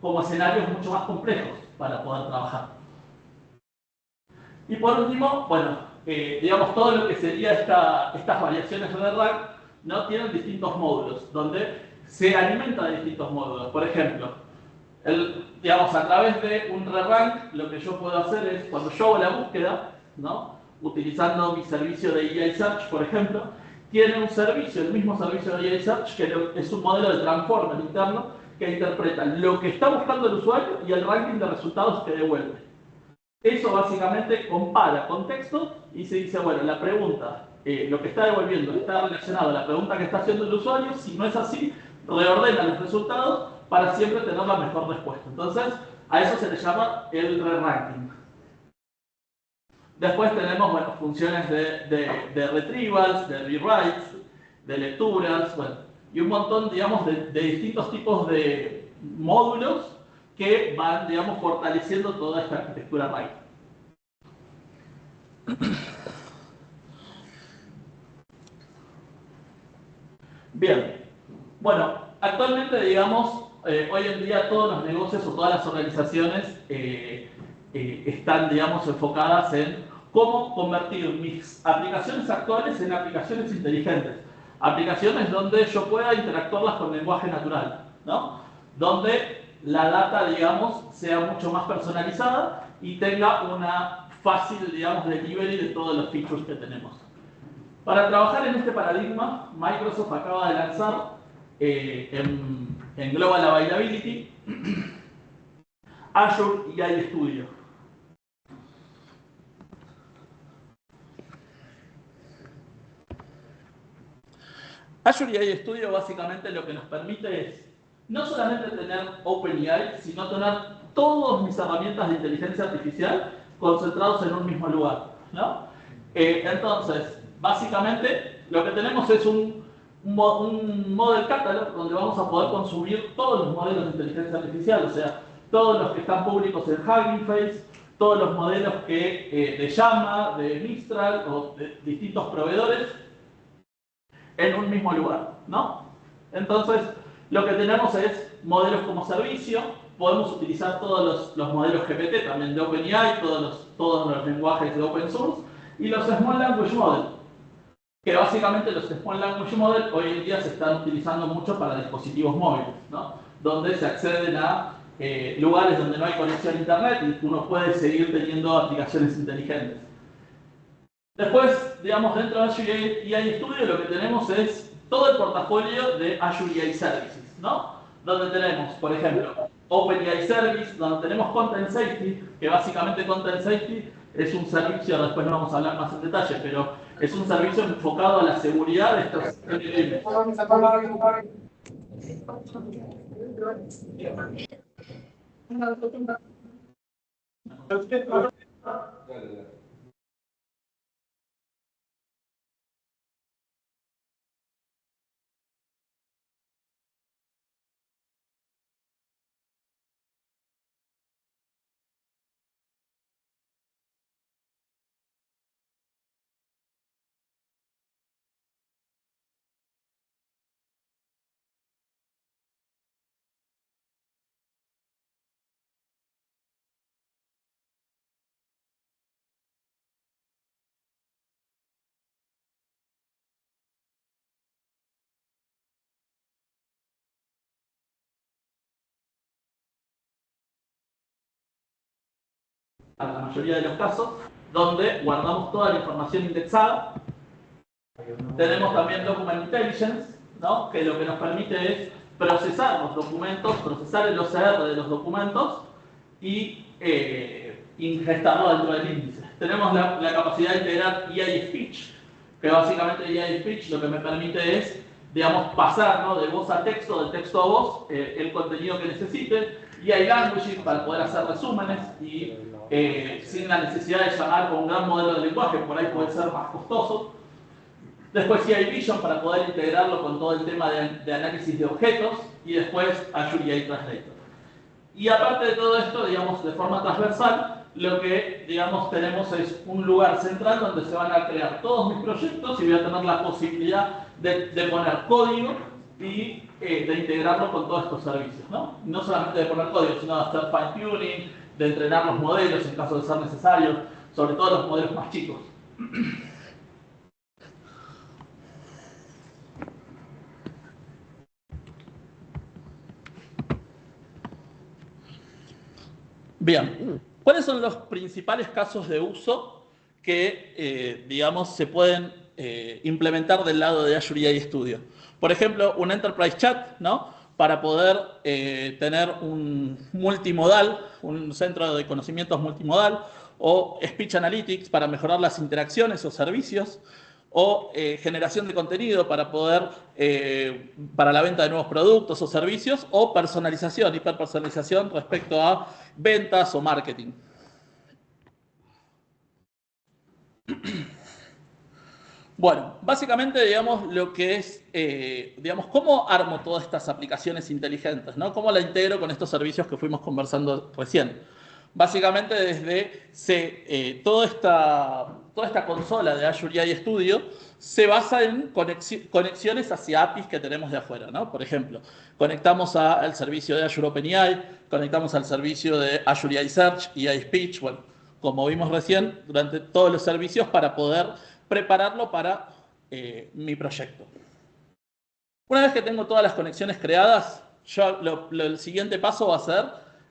como escenarios mucho más complejos para poder trabajar. Y por último, bueno, digamos, todo lo que sería estas variaciones de RAG, ¿no? Tienen distintos módulos, donde se alimenta de distintos módulos. Por ejemplo, digamos, a través de un re-rank, lo que yo puedo hacer es, cuando yo hago la búsqueda, ¿no? Utilizando mi servicio de EA Search, por ejemplo, tiene un servicio, el mismo servicio de EA Search, que es un modelo de transformer interno que interpreta lo que está buscando el usuario y el ranking de resultados que devuelve. Eso básicamente compara contexto y se dice, bueno, la pregunta, lo que está devolviendo está relacionado a la pregunta que está haciendo el usuario. Si no es así, reordena los resultados para siempre tener la mejor respuesta. Entonces, a eso se le llama el re-ranking. Después tenemos, bueno, funciones de retrievals, de rewrites, de lecturas, bueno, y un montón, digamos, de distintos tipos de módulos que van, digamos, fortaleciendo toda esta arquitectura Python. Bien, bueno, actualmente, digamos, hoy en día todos los negocios o todas las organizaciones están, digamos, enfocadas en cómo convertir mis aplicaciones actuales en aplicaciones inteligentes. Aplicaciones donde yo pueda interactuarlas con lenguaje natural, ¿no? Donde la data, digamos, sea mucho más personalizada y tenga una fácil, digamos, delivery de todos los features que tenemos. Para trabajar en este paradigma, Microsoft acaba de lanzar en Global Availability Azure AI Studio. Azure AI Studio básicamente lo que nos permite es no solamente tener OpenAI, sino tener todas mis herramientas de inteligencia artificial concentrados en un mismo lugar, ¿no? Entonces, básicamente lo que tenemos es un model catalog donde vamos a poder consumir todos los modelos de inteligencia artificial, o sea, todos los que están públicos en Hugging Face, todos los modelos que, de Llama, de Mistral o de distintos proveedores en un mismo lugar, ¿no? Entonces, lo que tenemos es modelos como servicio, podemos utilizar todos los modelos GPT, también de OpenAI, todos los lenguajes de open source, y los Small Language Model, que básicamente los Small Language Model hoy en día se están utilizando mucho para dispositivos móviles, ¿no? Donde se acceden a lugares donde no hay conexión a internet y uno puede seguir teniendo aplicaciones inteligentes. Después, digamos, dentro de Azure AI Studio lo que tenemos es todo el portafolio de Azure AI Services, ¿no? Donde tenemos, por ejemplo, OpenAI Service, donde tenemos Content Safety, que básicamente Content Safety es un servicio, después no vamos a hablar más en detalle, pero es un servicio enfocado a la seguridad de estos sistemas. A la mayoría de los casos, donde guardamos toda la información indexada. Tenemos también Document Intelligence, ¿no? Que lo que nos permite es procesar los documentos, procesar el OCR de los documentos y ingestarlo dentro del índice. Tenemos la capacidad de integrar AI Speech, que básicamente AI Speech lo que me permite es, digamos, pasar, ¿no? De voz a texto, de texto a voz, el contenido que necesite. Y hay languaging para poder hacer resúmenes y sin la necesidad de llamar con un gran modelo de lenguaje, por ahí puede ser más costoso. Después sí hay Vision para poder integrarlo con todo el tema de análisis de objetos y después Azure AI Translator. Y aparte de todo esto, digamos, de forma transversal, lo que, digamos, tenemos es un lugar central donde se van a crear todos mis proyectos y voy a tener la posibilidad de poner código y de integrarlo con todos estos servicios, ¿no? No solamente de poner código, sino de hacer fine-tuning, de entrenar los modelos en caso de ser necesario, sobre todo los modelos más chicos. Bien, ¿cuáles son los principales casos de uso que, digamos, se pueden implementar del lado de Azure AI Studio? Por ejemplo, un Enterprise Chat, ¿no? Para poder tener un multimodal, un centro de conocimientos multimodal, o Speech Analytics para mejorar las interacciones o servicios, o generación de contenido para poder, para la venta de nuevos productos o servicios, o personalización, hiperpersonalización respecto a ventas o marketing. Bueno, básicamente, digamos, lo que es, digamos, cómo armo todas estas aplicaciones inteligentes, ¿no? Cómo la integro con estos servicios que fuimos conversando recién. Básicamente, desde toda esta consola de Azure AI Studio se basa en conexiones hacia APIs que tenemos de afuera, ¿no? Por ejemplo, conectamos al servicio de Azure OpenAI, conectamos al servicio de Azure AI Search y AI Speech, bueno, como vimos recién, durante todos los servicios para poder prepararlo para mi proyecto. Una vez que tengo todas las conexiones creadas, el siguiente paso va a ser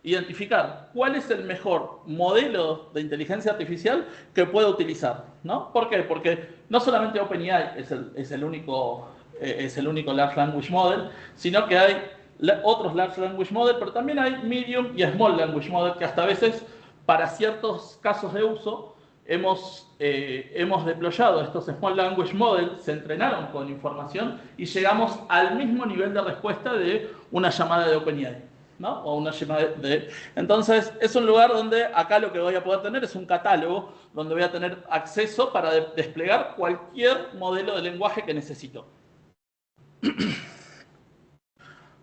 identificar cuál es el mejor modelo de inteligencia artificial que pueda utilizar, ¿no? ¿Por qué? Porque no solamente OpenAI es el único Large Language Model, sino que hay otros Large Language Model, pero también hay Medium y Small Language Model que hasta a veces, para ciertos casos de uso, hemos deployado estos Small Language Models, se entrenaron con información y llegamos al mismo nivel de respuesta de una llamada de OpenAI, ¿no? O una llamada de... Entonces, es un lugar donde acá lo que voy a poder tener es un catálogo donde voy a tener acceso para desplegar cualquier modelo de lenguaje que necesito.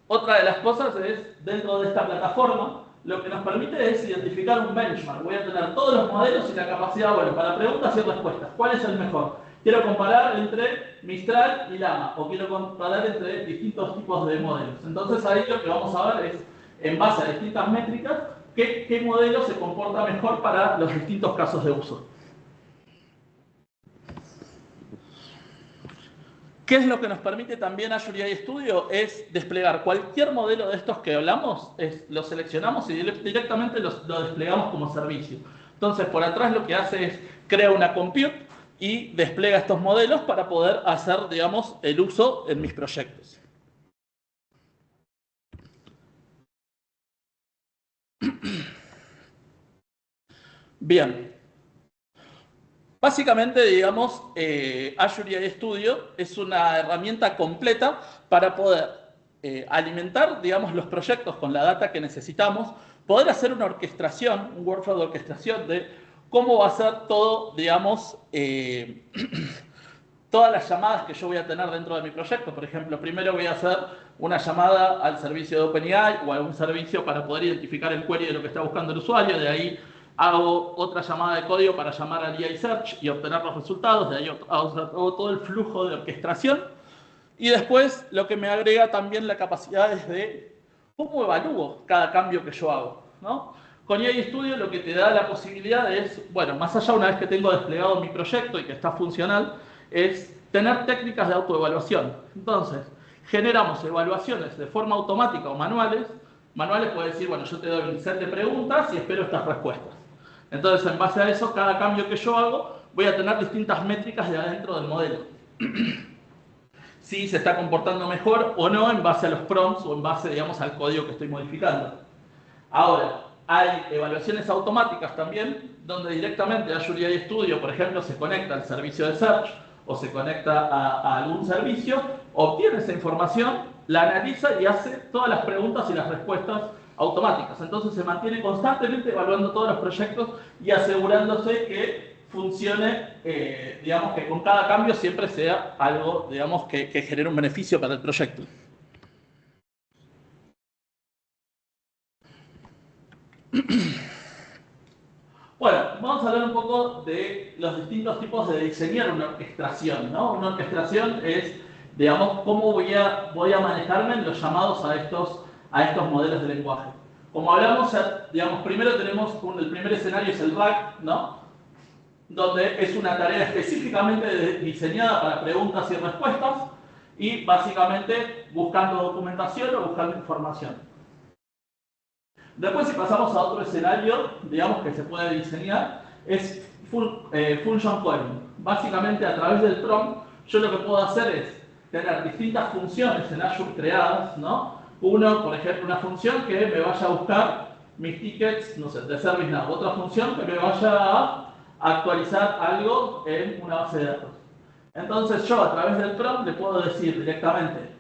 Otra de las cosas es, dentro de esta plataforma, lo que nos permite es identificar un benchmark. Voy a tener todos los modelos y la capacidad, bueno, para preguntas y respuestas. ¿Cuál es el mejor? Quiero comparar entre Mistral y Llama, o quiero comparar entre distintos tipos de modelos. Entonces ahí lo que vamos a ver es, en base a distintas métricas, qué modelo se comporta mejor para los distintos casos de uso. ¿Qué es lo que nos permite también Azure AI Studio? Es desplegar cualquier modelo de estos que hablamos, lo seleccionamos y directamente lo desplegamos como servicio. Entonces, por atrás lo que hace es crear una compute y despliega estos modelos para poder hacer, digamos, el uso en mis proyectos. Bien. Básicamente, digamos, Azure AI Studio es una herramienta completa para poder alimentar, digamos, los proyectos con la data que necesitamos, poder hacer una orquestación, un workflow de orquestación de cómo va a ser todo, digamos, todas las llamadas que yo voy a tener dentro de mi proyecto. Por ejemplo, primero voy a hacer una llamada al servicio de OpenAI o a algún servicio para poder identificar el query de lo que está buscando el usuario, de ahí hago otra llamada de código para llamar al AI Search y obtener los resultados, de ahí hago todo el flujo de orquestación. Y después lo que me agrega también la capacidad es de cómo evalúo cada cambio que yo hago, ¿no? Con AI Studio lo que te da la posibilidad es, bueno, más allá una vez que tengo desplegado mi proyecto y que está funcional, es tener técnicas de autoevaluación. Entonces, generamos evaluaciones de forma automática o manuales. Manuales puede decir, bueno, yo te doy un set de preguntas y espero estas respuestas. Entonces, en base a eso, cada cambio que yo hago, voy a tener distintas métricas de adentro del modelo. Si se está comportando mejor o no en base a los prompts o en base, digamos, al código que estoy modificando. Ahora, hay evaluaciones automáticas también, donde directamente Azure AI Studio, por ejemplo, se conecta al servicio de Search o se conecta a algún servicio, obtiene esa información, la analiza y hace todas las preguntas y las respuestas automáticas. Entonces se mantiene constantemente evaluando todos los proyectos y asegurándose que funcione, digamos, que con cada cambio siempre sea algo, digamos, que genere un beneficio para el proyecto. Bueno, vamos a hablar un poco de los distintos tipos de diseñar una orquestación, ¿no? Una orquestación es, digamos, cómo voy a manejarme en los llamados a estos modelos de lenguaje. Como hablamos, digamos, primero tenemos el primer escenario es el RAG, ¿no? Donde es una tarea específicamente diseñada para preguntas y respuestas y básicamente buscando documentación o buscando información. Después, si pasamos a otro escenario, digamos, que se puede diseñar, es function calling. Básicamente, a través del prompt, yo lo que puedo hacer es tener distintas funciones en Azure creadas, ¿no? Uno, por ejemplo, una función que me vaya a buscar mis tickets, no sé, de ServiceNow. Otra función que me vaya a actualizar algo en una base de datos. Entonces, yo a través del prompt le puedo decir directamente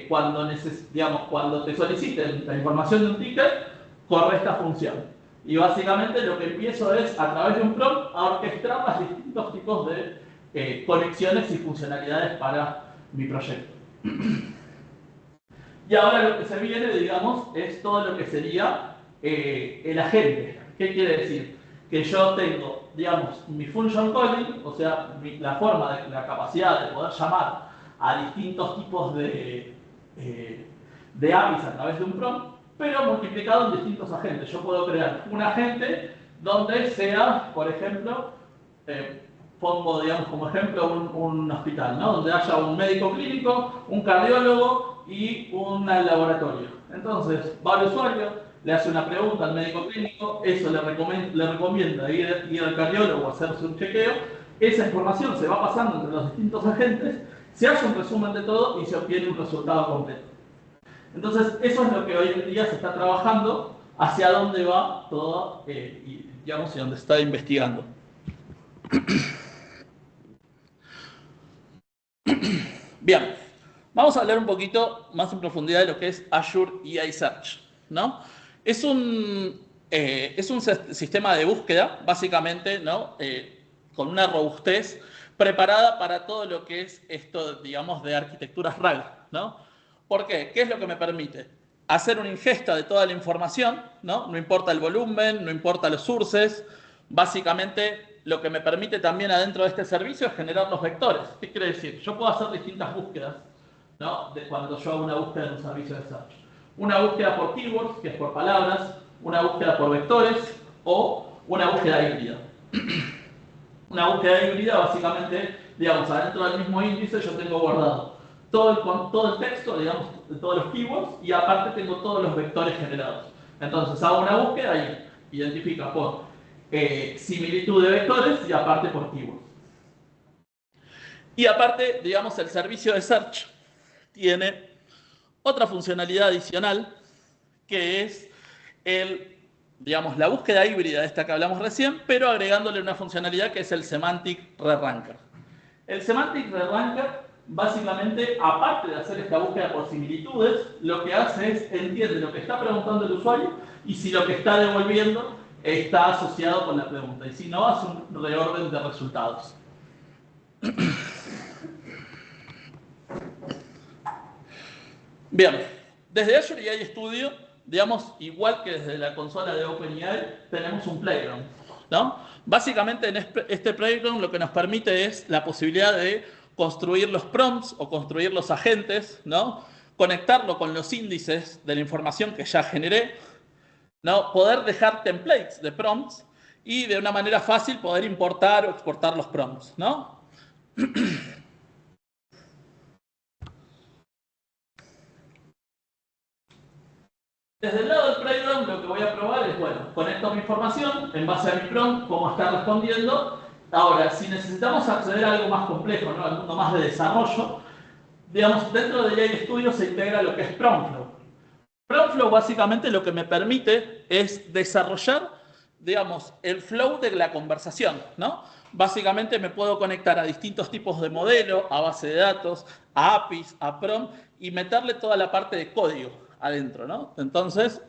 cuando te soliciten la información de un ticket, corre esta función. Y básicamente lo que empiezo es, a través de un prompt, a orquestar los distintos tipos de conexiones y funcionalidades para mi proyecto. Y ahora lo que se viene, digamos, es todo lo que sería el agente. ¿Qué quiere decir? Que yo tengo, digamos, mi function calling, o sea, la forma, la capacidad de poder llamar a distintos tipos de APIs a través de un prompt, pero multiplicado en distintos agentes. Yo puedo crear un agente donde sea, por ejemplo, pongo, digamos, como ejemplo un hospital, ¿no? Donde haya un médico clínico, un cardiólogo y un laboratorio. Entonces, va al usuario, le hace una pregunta al médico clínico, eso le recomienda ir al cardiólogo a hacerse un chequeo, esa información se va pasando entre los distintos agentes, se hace un resumen de todo y se obtiene un resultado completo. Entonces, eso es lo que hoy en día se está trabajando, hacia dónde va todo, digamos, y dónde está investigando. Bien, vamos a hablar un poquito más en profundidad de lo que es Azure AI Search, ¿no? Es un sistema de búsqueda, básicamente, ¿no? Con una robustez preparada para todo lo que es esto, digamos, de arquitecturas RAG, ¿no? ¿Por qué? ¿Qué es lo que me permite? Hacer una ingesta de toda la información, ¿no? No importa el volumen, no importa los sources. Básicamente, lo que me permite también adentro de este servicio es generar los vectores. ¿Qué quiere decir? Yo puedo hacer distintas búsquedas, ¿no? Cuando yo hago una búsqueda en un servicio de search. Una búsqueda por keywords, que es por palabras, una búsqueda por vectores o una búsqueda híbrida. Una búsqueda híbrida, básicamente, digamos, adentro del mismo índice yo tengo guardado todo el texto, digamos, de todos los keywords, y aparte tengo todos los vectores generados. Entonces hago una búsqueda y identifica por similitud de vectores y aparte por keywords. Y aparte, digamos, el servicio de search tiene otra funcionalidad adicional, que es digamos, la búsqueda híbrida esta que hablamos recién, pero agregándole una funcionalidad que es el Semantic Re-Ranker. El Semantic Re-Ranker, básicamente, aparte de hacer esta búsqueda por similitudes, lo que hace es entiende lo que está preguntando el usuario y si lo que está devolviendo está asociado con la pregunta. Y si no, hace un reorden de resultados. Bien, desde Azure AI Studio, digamos, igual que desde la consola de OpenAI, tenemos un playground, ¿no? Básicamente en este playground lo que nos permite es la posibilidad de construir los prompts o construir los agentes, ¿no? Conectarlo con los índices de la información que ya generé, ¿no? Poder dejar templates de prompts y de una manera fácil poder importar o exportar los prompts, ¿no? Desde el lado del playground lo que voy a probar es, bueno, conecto mi información en base a mi prompt, cómo está respondiendo. Ahora, si necesitamos acceder a algo más complejo, ¿no? Al mundo más de desarrollo, digamos, dentro de AI Studio se integra lo que es PromptFlow. PromptFlow básicamente lo que me permite es desarrollar, digamos, el flow de la conversación, ¿no? Básicamente me puedo conectar a distintos tipos de modelo, a base de datos, a APIs, a prompt y meterle toda la parte de código adentro, ¿no? Entonces,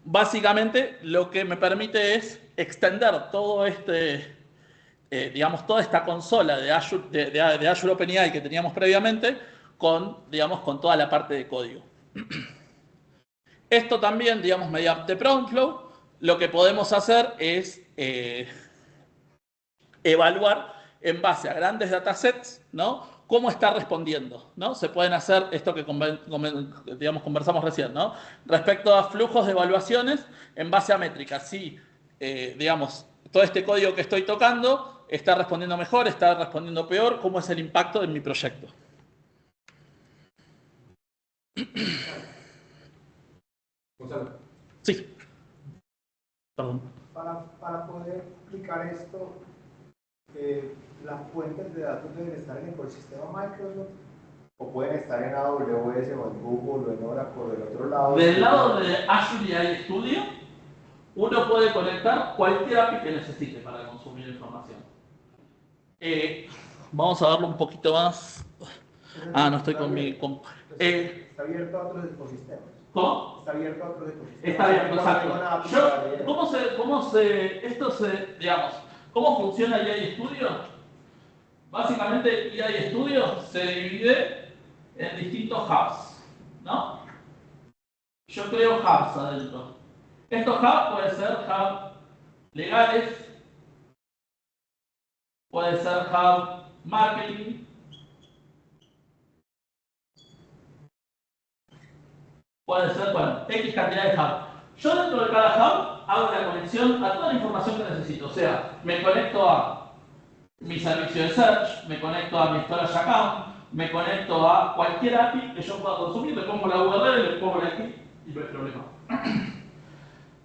básicamente lo que me permite es extender todo digamos, toda esta consola de Azure OpenAI que teníamos previamente digamos, con toda la parte de código. Esto también, digamos, mediante PromptFlow, lo que podemos hacer es evaluar en base a grandes datasets, ¿no? Cómo está respondiendo, ¿no? Se pueden hacer esto que digamos, conversamos recién, ¿no? Respecto a flujos de evaluaciones en base a métricas. Si, digamos, todo este código que estoy tocando está respondiendo mejor, está respondiendo peor, ¿cómo es el impacto en mi proyecto? Gonzalo. Sí. Perdón. Para poder aplicar esto, las fuentes de datos deben estar en el ecosistema Microsoft o pueden estar en AWS o en Google o en Oracle del otro lado. Del lado de Azure AI Studio, uno puede conectar cualquier API que necesite para consumir información. Vamos a darlo un poquito más. No estoy con mi... Está abierto a otros ecosistemas. ¿Cómo? Está abierto a otros ecosistemas. Está abierto, exacto. ¿Cómo funciona EI Studio? Básicamente EI Studio se divide en distintos hubs, ¿no? Yo creo hubs adentro. Estos hubs pueden ser hubs legales, puede ser hub marketing, puede ser, bueno, X cantidad de hubs. Yo dentro de cada hub hago la conexión a toda la información que necesito. O sea, me conecto a mi servicio de search, me conecto a mi storage account, me conecto a cualquier API que yo pueda consumir, le pongo la URL, le pongo la API y no hay problema.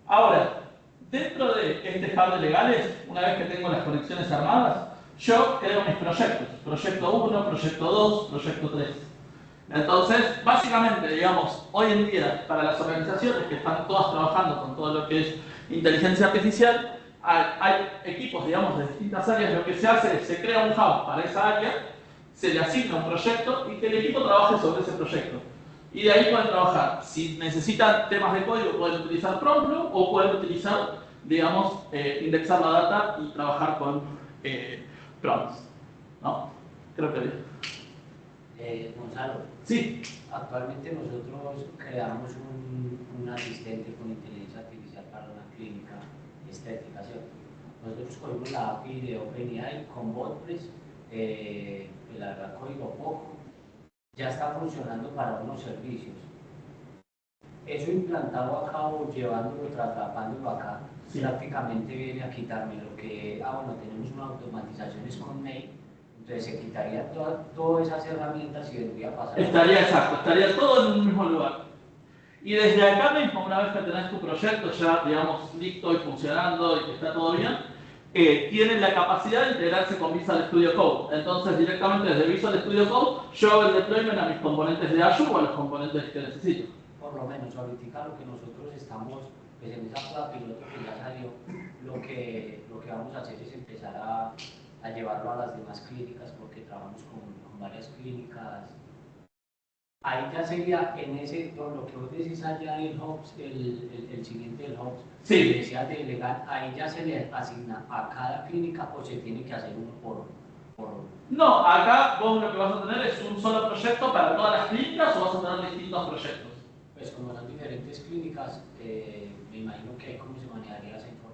Ahora, dentro de este hub de legales, una vez que tengo las conexiones armadas, yo creo mis proyectos. Proyecto 1, proyecto 2, proyecto 3. Entonces, básicamente, digamos, hoy en día, para las organizaciones que están todas trabajando con todo lo que es inteligencia artificial, hay equipos, digamos, de distintas áreas. Lo que se hace es, se crea un hub para esa área, se le asigna un proyecto y que el equipo trabaje sobre ese proyecto. Y de ahí pueden trabajar. Si necesitan temas de código, pueden utilizar Promptflow o pueden utilizar, digamos, indexar la data y trabajar con prompts. ¿No? Creo que bien. Gonzalo, sí. Actualmente nosotros creamos un asistente con inteligencia artificial para una clínica estética, ¿cierto? Nosotros cogimos la API de OpenAI con WordPress, el código poco, ya está funcionando para unos servicios. Eso implantado acá o llevándolo, trasladándolo acá, sí, prácticamente viene a quitarme lo que, bueno, tenemos unas automatizaciones con Mail. Entonces se quitaría todas esas herramientas y vendría a pasar. Estaría todo en un mismo lugar. Y desde acá mismo, una vez que tenés tu proyecto ya, digamos, listo y funcionando y que está todo bien, tienen la capacidad de integrarse con Visual Studio Code. Entonces, directamente desde Visual Studio Code, yo hago el deployment a mis componentes de Azure o a los componentes que necesito. Por lo menos, ahorita lo que nosotros estamos, pues en esa prueba piloto que ya salió, lo que vamos a hacer es empezar a llevarlo a las demás clínicas, porque trabajamos con varias clínicas. Ahí ya sería en ese, lo que vos decís allá en el Hubs, el siguiente del Hubs, sí, que decías de legal, ahí ya se le asigna a cada clínica o se tiene que hacer uno por... No, acá vos lo que vas a tener es un solo proyecto para todas las clínicas o vas a tener distintos proyectos. Pues como son diferentes clínicas, me imagino que cómo se manejaría esa información.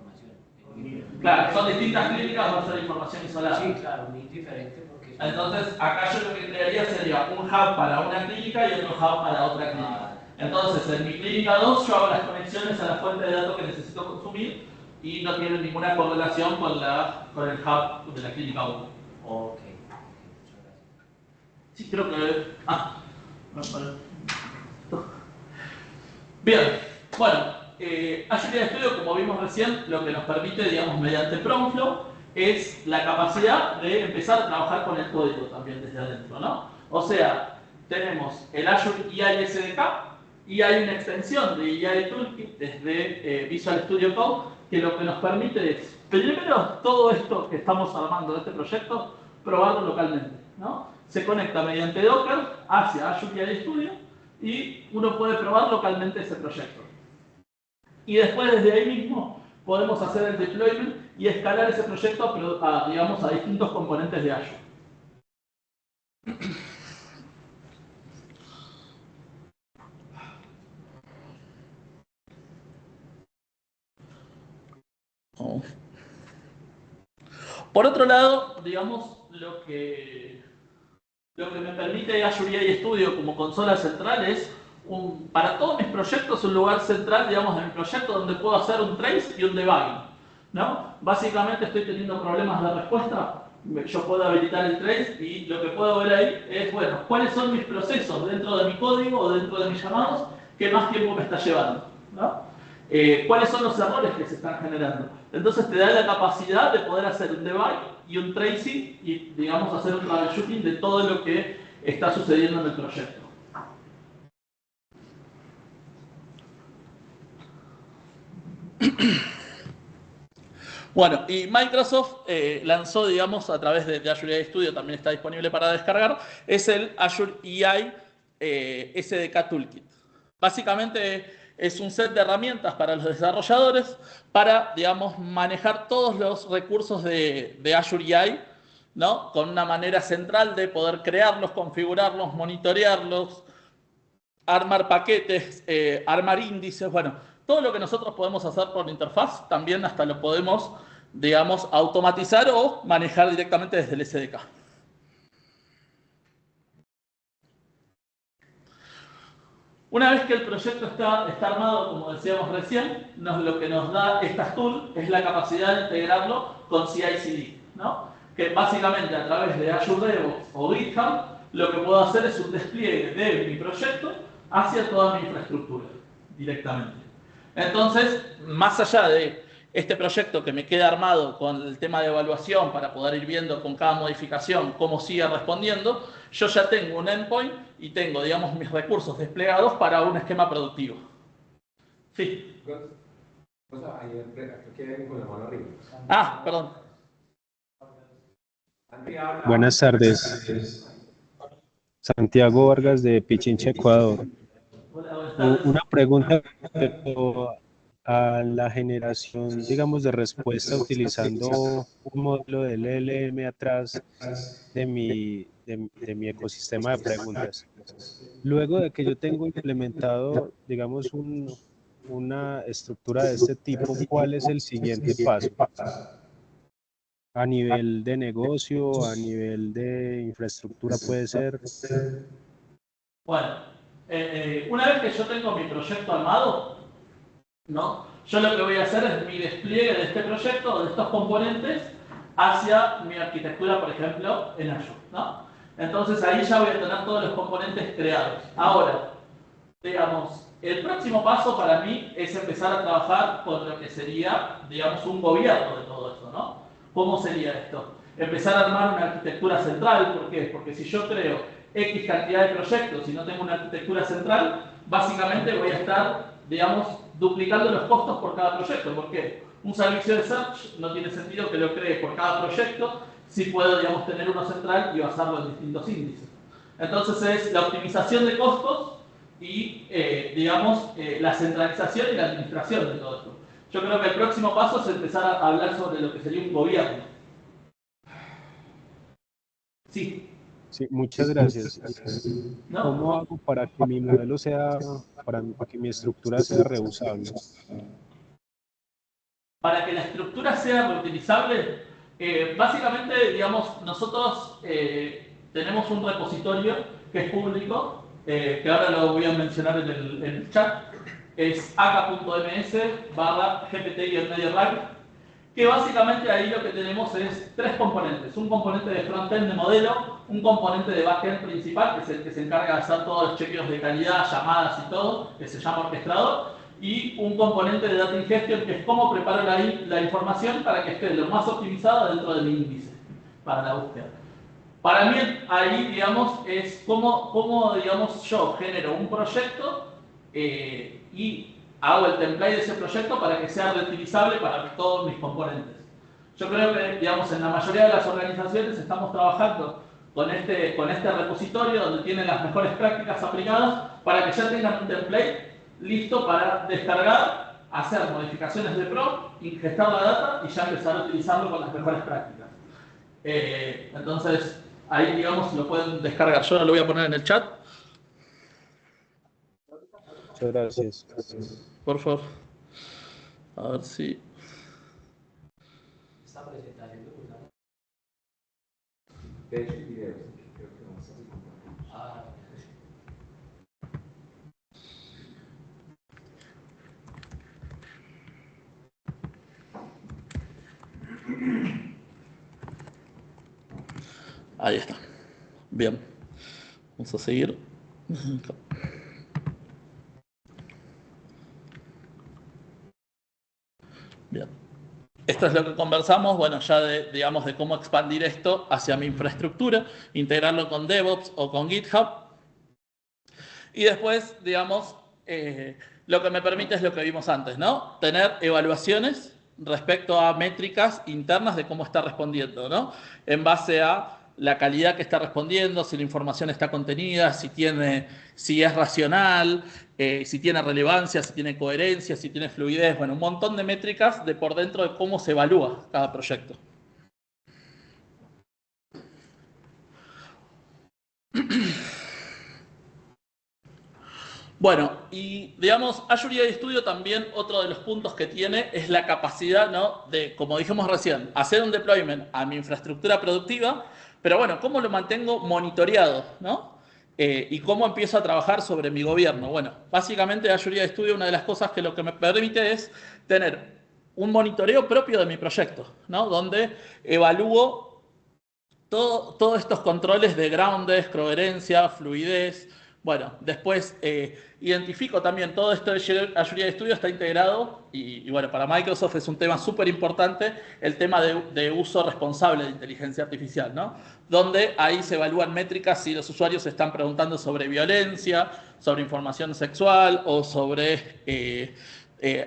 Claro, son distintas clínicas, va a ser información isolada. Sí, claro, muy diferente porque... Entonces, acá yo lo que crearía sería un hub para una clínica y otro hub para otra clínica. Entonces, en mi clínica 2 yo hago las conexiones a la fuente de datos que necesito consumir y no tiene ninguna correlación con el hub de la clínica 1. Ok, muchas gracias. Sí, creo que... Bien, bueno. Azure Studio, como vimos recién, lo que nos permite, digamos, mediante Promptflow, es la capacidad de empezar a trabajar con el código también desde adentro, ¿no? O sea, tenemos el Azure EI SDK y hay una extensión de EI Toolkit desde Visual Studio Code que lo que nos permite es, primero, todo esto que estamos armando de este proyecto, probarlo localmente, ¿no? Se conecta mediante Docker hacia Azure EI Studio y uno puede probar localmente ese proyecto. Y después desde ahí mismo podemos hacer el deployment y escalar ese proyecto digamos, a distintos componentes de Azure. Por otro lado, digamos, lo que me permite Azure EI Studio como consola central es para todos mis proyectos un lugar central, digamos, de mi proyecto donde puedo hacer un trace y un debugging, ¿no? Básicamente estoy teniendo problemas de respuesta, yo puedo habilitar el trace y lo que puedo ver ahí es, bueno, cuáles son mis procesos dentro de mi código o dentro de mis llamados que más tiempo me está llevando, ¿no? Cuáles son los errores que se están generando. Entonces te da la capacidad de poder hacer un debug y un tracing y, digamos, hacer un troubleshooting de todo lo que está sucediendo en el proyecto. Bueno, y Microsoft lanzó, digamos, a través de Azure EI Studio, también está disponible para descargar, es el Azure EI SDK Toolkit, Básicamente es un set de herramientas para los desarrolladores para, digamos, manejar todos los recursos de Azure EI, ¿no? Con una manera central de poder crearlos, configurarlos, monitorearlos, armar paquetes, armar índices, bueno, todo lo que nosotros podemos hacer por la interfaz, también hasta lo podemos, digamos, automatizar o manejar directamente desde el SDK. Una vez que el proyecto está armado, como decíamos recién, lo que nos da estas tools es la capacidad de integrarlo con CI/CD, ¿no? Que básicamente a través de Azure DevOps o GitHub, lo que puedo hacer es un despliegue de mi proyecto hacia toda mi infraestructura directamente. Entonces, más allá de este proyecto que me queda armado con el tema de evaluación para poder ir viendo con cada modificación cómo sigue respondiendo, yo ya tengo un endpoint y tengo, digamos, mis recursos desplegados para un esquema productivo. Sí. Ah, perdón. Buenas tardes. Santiago Vargas de Pichincha, Ecuador. Una pregunta a la generación, digamos, de respuesta utilizando un modelo del LLM atrás de mi ecosistema de preguntas. Luego de que yo tengo implementado, digamos, una estructura de este tipo, ¿cuál es el siguiente paso? A nivel de negocio, a nivel de infraestructura puede ser. Bueno, una vez que yo tengo mi proyecto armado, ¿no? Yo lo que voy a hacer es mi despliegue de este proyecto, de estos componentes, hacia mi arquitectura, por ejemplo, en Azure, ¿no? Entonces ahí ya voy a tener todos los componentes creados. Ahora, digamos, el próximo paso para mí es empezar a trabajar con lo que sería, digamos, un gobierno de todo esto, ¿no? ¿Cómo sería esto? Empezar a armar una arquitectura central. ¿Por qué? Porque si yo creo X cantidad de proyectos y no tengo una arquitectura central, básicamente voy a estar, digamos, duplicando los costos por cada proyecto. ¿Por qué? Un servicio de search no tiene sentido que lo cree por cada proyecto si puedo, digamos, tener uno central y basarlo en distintos índices. Entonces es la optimización de costos y, digamos, la centralización y la administración de todo esto. Yo creo que el próximo paso es empezar a hablar sobre lo que sería un gobierno. Sí. Sí, muchas gracias. ¿Cómo hago para que mi modelo sea, para que mi estructura sea reusable? Para que la estructura sea reutilizable, básicamente, digamos, nosotros tenemos un repositorio que es público, que ahora lo voy a mencionar en el chat, es aka.ms/gpt-medio-rag, que básicamente ahí lo que tenemos es tres componentes. Un componente de frontend de modelo, un componente de backend principal, que es el que se encarga de hacer todos los chequeos de calidad, llamadas y todo, que se llama orquestador, y un componente de data ingestion, que es cómo preparo la información para que esté lo más optimizado dentro del índice para la búsqueda. Para mí ahí, digamos, es cómo digamos, yo genero un proyecto y hago el template de ese proyecto para que sea reutilizable para todos mis componentes. Yo creo que, digamos, en la mayoría de las organizaciones estamos trabajando con este repositorio donde tienen las mejores prácticas aplicadas para que ya tengan un template listo para descargar, hacer modificaciones de prompt, ingestar la data y ya empezar a utilizarlo con las mejores prácticas. Entonces, ahí, digamos, lo pueden descargar. Yo lo voy a poner en el chat. Muchas gracias. Por favor. A ver si... Esta presentación de Gustavo. De hecho, videos. Creo que vamos a hacer. Ahí está. Bien. Vamos a seguir. Bien. Esto es lo que conversamos, bueno, ya digamos, de cómo expandir esto hacia mi infraestructura, integrarlo con DevOps o con GitHub. Y después, digamos, lo que me permite es lo que vimos antes, ¿no? Tener evaluaciones respecto a métricas internas de cómo está respondiendo, ¿no? En base a la calidad que está respondiendo, si la información está contenida, si es racional, si tiene relevancia, si tiene coherencia, si tiene fluidez, bueno, un montón de métricas de por dentro de cómo se evalúa cada proyecto. Bueno, y digamos, Azure AI Studio también otro de los puntos que tiene es la capacidad, ¿no?, de, como dijimos recién, hacer un deployment a mi infraestructura productiva, pero bueno, ¿cómo lo mantengo monitoreado, ¿no? Y cómo empiezo a trabajar sobre mi gobierno. Bueno, básicamente Azure AI Studio, una de las cosas que lo que me permite es tener un monitoreo propio de mi proyecto, ¿no?, donde evalúo todos estos controles de groundness, coherencia, fluidez. Bueno, después identifico también todo esto de Azure AI Studio está integrado y bueno, para Microsoft es un tema súper importante el tema de uso responsable de inteligencia artificial, ¿no? Donde ahí se evalúan métricas si los usuarios se están preguntando sobre violencia, sobre información sexual o sobre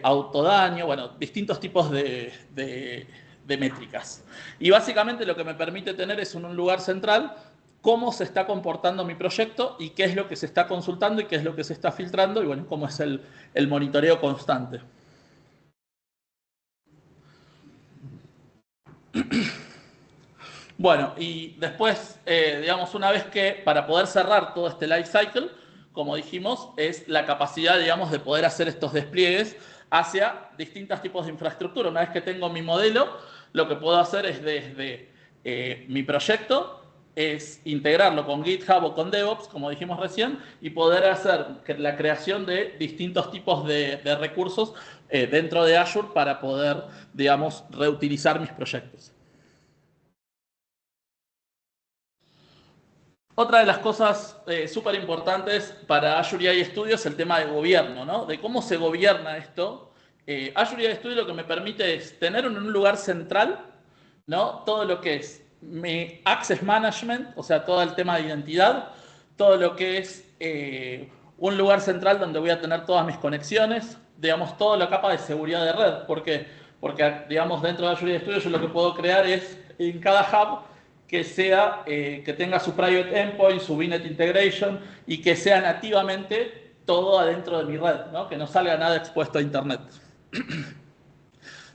autodaño, bueno, distintos tipos de métricas. Y básicamente lo que me permite tener es en un lugar central cómo se está comportando mi proyecto y qué es lo que se está consultando y qué es lo que se está filtrando y bueno, cómo es el monitoreo constante. Bueno, y después, digamos, una vez que para poder cerrar todo este life cycle, como dijimos, es la capacidad, digamos, de poder hacer estos despliegues hacia distintos tipos de infraestructura. Una vez que tengo mi modelo, lo que puedo hacer es desde mi proyecto, es integrarlo con GitHub o con DevOps, como dijimos recién, y poder hacer la creación de distintos tipos de recursos dentro de Azure para poder, digamos, reutilizar mis proyectos. Otra de las cosas súper importantes para Azure AI Studio es el tema de gobierno, ¿no? De cómo se gobierna esto. Azure AI Studio lo que me permite es tener en un lugar central, ¿no?, todo lo que es mi access management, o sea, todo el tema de identidad, todo lo que es un lugar central donde voy a tener todas mis conexiones, digamos, toda la capa de seguridad de red. ¿Por qué? Porque, digamos, dentro de Azure AI Studio yo lo que puedo crear es en cada hub que tenga su private endpoint, su VNet integration y que sea nativamente todo adentro de mi red, ¿no?, que no salga nada expuesto a internet.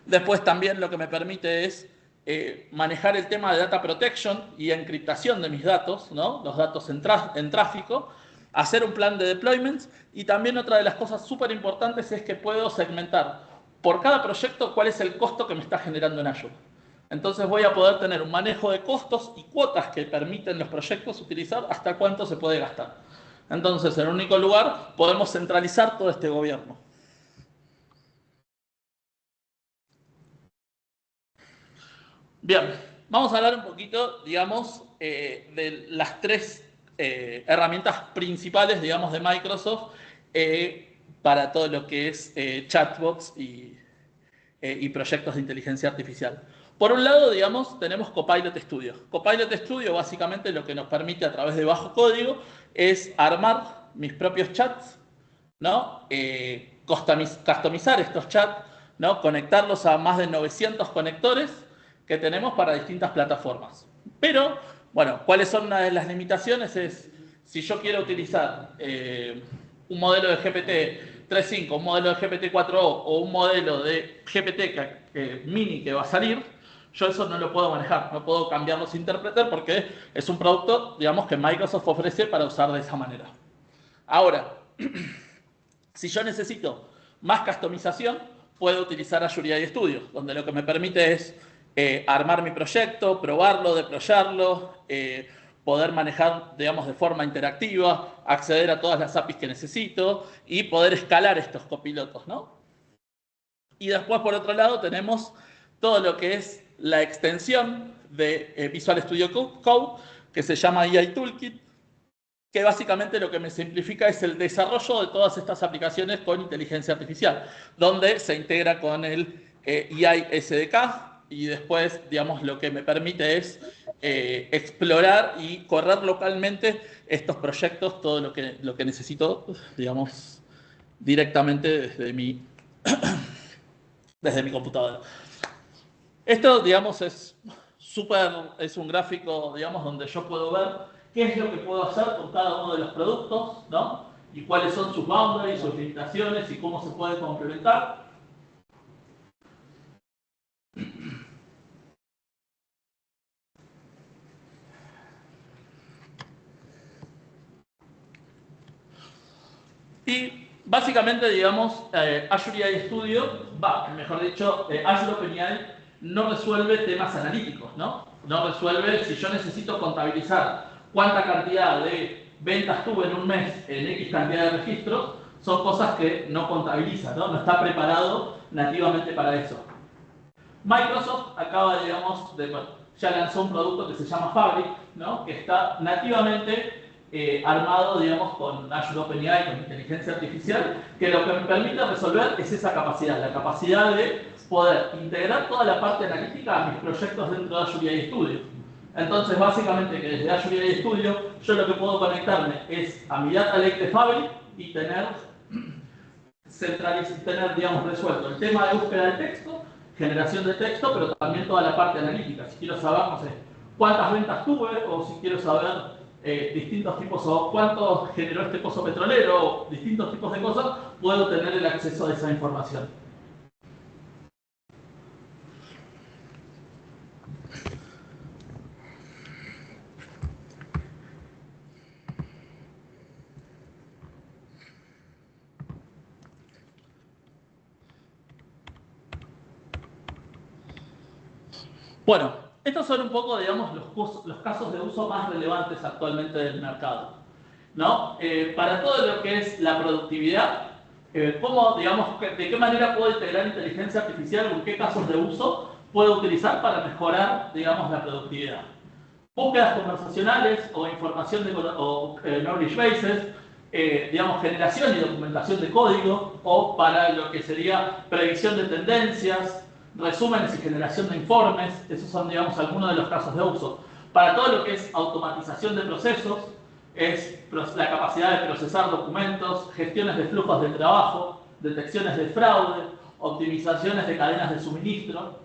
Después también lo que me permite es manejar el tema de data protection y encriptación de mis datos, ¿no?, los datos en tráfico, hacer un plan de deployments y también otra de las cosas súper importantes es que puedo segmentar por cada proyecto cuál es el costo que me está generando en Azure. Entonces voy a poder tener un manejo de costos y cuotas que permiten los proyectos utilizar hasta cuánto se puede gastar. Entonces, en un único lugar podemos centralizar todo este gobierno. Bien, vamos a hablar un poquito, digamos, de las tres herramientas principales, digamos, de Microsoft para todo lo que es chatbots y proyectos de inteligencia artificial. Por un lado, digamos, tenemos Copilot Studio. Copilot Studio básicamente lo que nos permite a través de bajo código es armar mis propios chats, ¿no? Customizar estos chats, ¿no?, conectarlos a más de 900 conectores que tenemos para distintas plataformas. Pero, bueno, ¿cuáles son una de las limitaciones? Es, si yo quiero utilizar un modelo de GPT 3.5, un modelo de GPT 4o o un modelo de GPT mini que va a salir, yo eso no lo puedo manejar, no puedo cambiar los intérpretes porque es un producto, digamos, que Microsoft ofrece para usar de esa manera. Ahora, si yo necesito más customización, puedo utilizar Azure AI Studio, donde lo que me permite es armar mi proyecto, probarlo, deployarlo, poder manejar, digamos, de forma interactiva, acceder a todas las APIs que necesito y poder escalar estos copilotos, ¿no? Y después, por otro lado, tenemos todo lo que es la extensión de Visual Studio Code, que se llama AI Toolkit, que básicamente lo que me simplifica es el desarrollo de todas estas aplicaciones con inteligencia artificial, donde se integra con el AI SDK y después, digamos, lo que me permite es explorar y correr localmente estos proyectos, todo lo que necesito, digamos, directamente desde mi computadora. Esto, digamos, es es un gráfico, digamos, donde yo puedo ver qué es lo que puedo hacer con cada uno de los productos, ¿no? Y cuáles son sus boundaries, sus limitaciones y cómo se puede complementar. Y básicamente, digamos, Azure AI Studio, mejor dicho, Azure OpenAI no resuelve temas analíticos, ¿no? No resuelve, si yo necesito contabilizar cuánta cantidad de ventas tuve en un mes en X cantidad de registros, son cosas que no contabiliza, ¿no? No está preparado nativamente para eso. Microsoft acaba, digamos, ya lanzó un producto que se llama Fabric, ¿no? Que está nativamente armado, digamos, con Azure OpenAI, con inteligencia artificial, que lo que me permite resolver es esa capacidad, la capacidad de poder integrar toda la parte analítica a mis proyectos dentro de Azure AI Studio. Entonces, básicamente, que desde Azure AI Studio, yo lo que puedo conectarme es a mi Data Lake de Fabric y tener, digamos, resuelto el tema de búsqueda de texto, generación de texto, pero también toda la parte analítica. Si quiero saber, no sé, cuántas ventas tuve, o si quiero saber distintos tipos, o cuánto generó este pozo petrolero, o distintos tipos de cosas, puedo tener el acceso a esa información. Bueno, estos son un poco, digamos, los casos de uso más relevantes actualmente del mercado, ¿no? Para todo lo que es la productividad, ¿cómo, digamos, de qué manera puedo integrar inteligencia artificial o en qué casos de uso puedo utilizar para mejorar, digamos, la productividad? Búsquedas conversacionales o información de knowledge bases, digamos, generación y documentación de código, o para lo que sería predicción de tendencias, resúmenes y generación de informes. Esos son, digamos, algunos de los casos de uso. Para todo lo que es automatización de procesos, es la capacidad de procesar documentos, gestiones de flujos de trabajo, detecciones de fraude, optimizaciones de cadenas de suministro.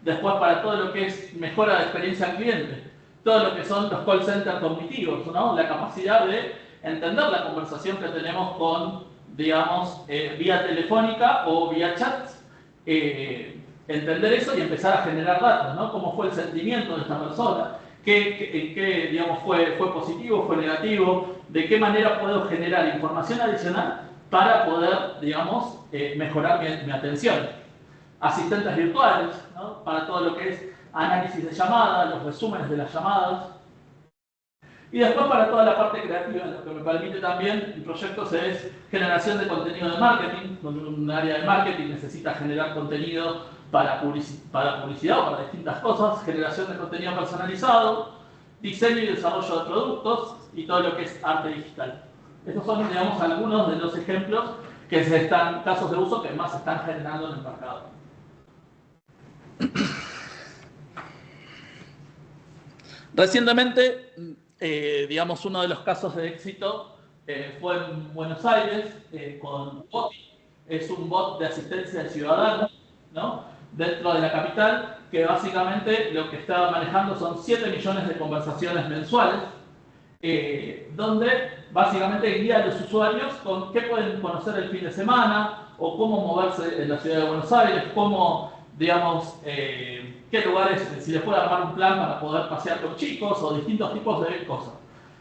Después, para todo lo que es mejora de experiencia al cliente, todo lo que son los call centers cognitivos, ¿no? La capacidad de entender la conversación que tenemos con, digamos, vía telefónica o vía chat, entender eso y empezar a generar datos, ¿no? Cómo fue el sentimiento de esta persona, qué digamos, fue positivo, fue negativo, de qué manera puedo generar información adicional para poder, digamos, mejorar mi atención. Asistentes virtuales, ¿no? Para todo lo que es análisis de llamadas, los resúmenes de las llamadas. Y después para toda la parte creativa, lo que me permite también en proyectos es generación de contenido de marketing, donde un área de marketing necesita generar contenido para publicidad o para distintas cosas, generación de contenido personalizado, diseño y desarrollo de productos y todo lo que es arte digital. Estos son, digamos, algunos de los ejemplos casos de uso que más se están generando en el mercado. Recientemente, digamos, uno de los casos de éxito fue en Buenos Aires con Boti. Es un bot de asistencia al ciudadano, ¿no? Dentro de la capital, que básicamente lo que está manejando son 7 millones de conversaciones mensuales, donde básicamente guía a los usuarios con qué pueden conocer el fin de semana o cómo moverse en la ciudad de Buenos Aires, cómo, digamos, qué lugares, si les puede armar un plan para poder pasear con chicos o distintos tipos de cosas.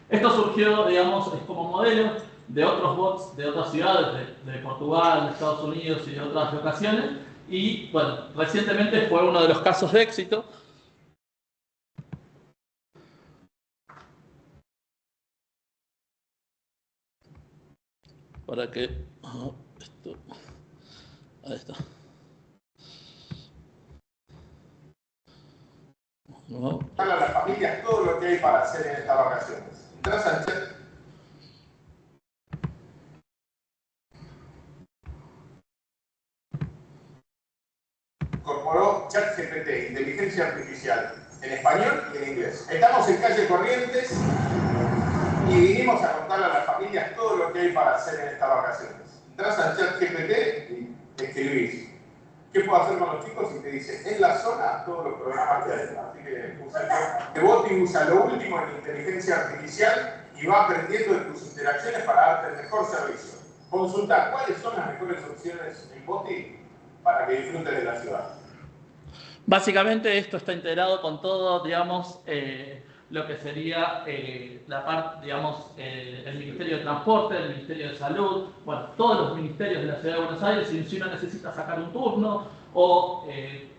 Esto surgió, digamos, es como modelo de otros bots de otras ciudades, de Portugal, de Estados Unidos y de otras locaciones. Y, bueno, recientemente fue uno de los casos de éxito. Para que... ahí está. No. A las familias todo lo que hay para hacer en estas vacaciones. Entras al chat. Incorporó ChatGPT, inteligencia artificial, en español y en inglés. Estamos en calle Corrientes y vinimos a contarle a las familias todo lo que hay para hacer en estas vacaciones. Entras al ChatGPT y escribís: ¿Qué puedo hacer con los chicos? Y te dice, en la zona, todos los programas que hay. Así que Devothy usa lo último en inteligencia artificial y va aprendiendo de tus interacciones para darte el mejor servicio. Consultar cuáles son las mejores opciones en Devothy para que disfrutes de la ciudad. Básicamente esto está integrado con todo, digamos, lo que sería la parte, digamos, el Ministerio de Transporte, el Ministerio de Salud, bueno, todos los ministerios de la Ciudad de Buenos Aires, si uno necesita sacar un turno o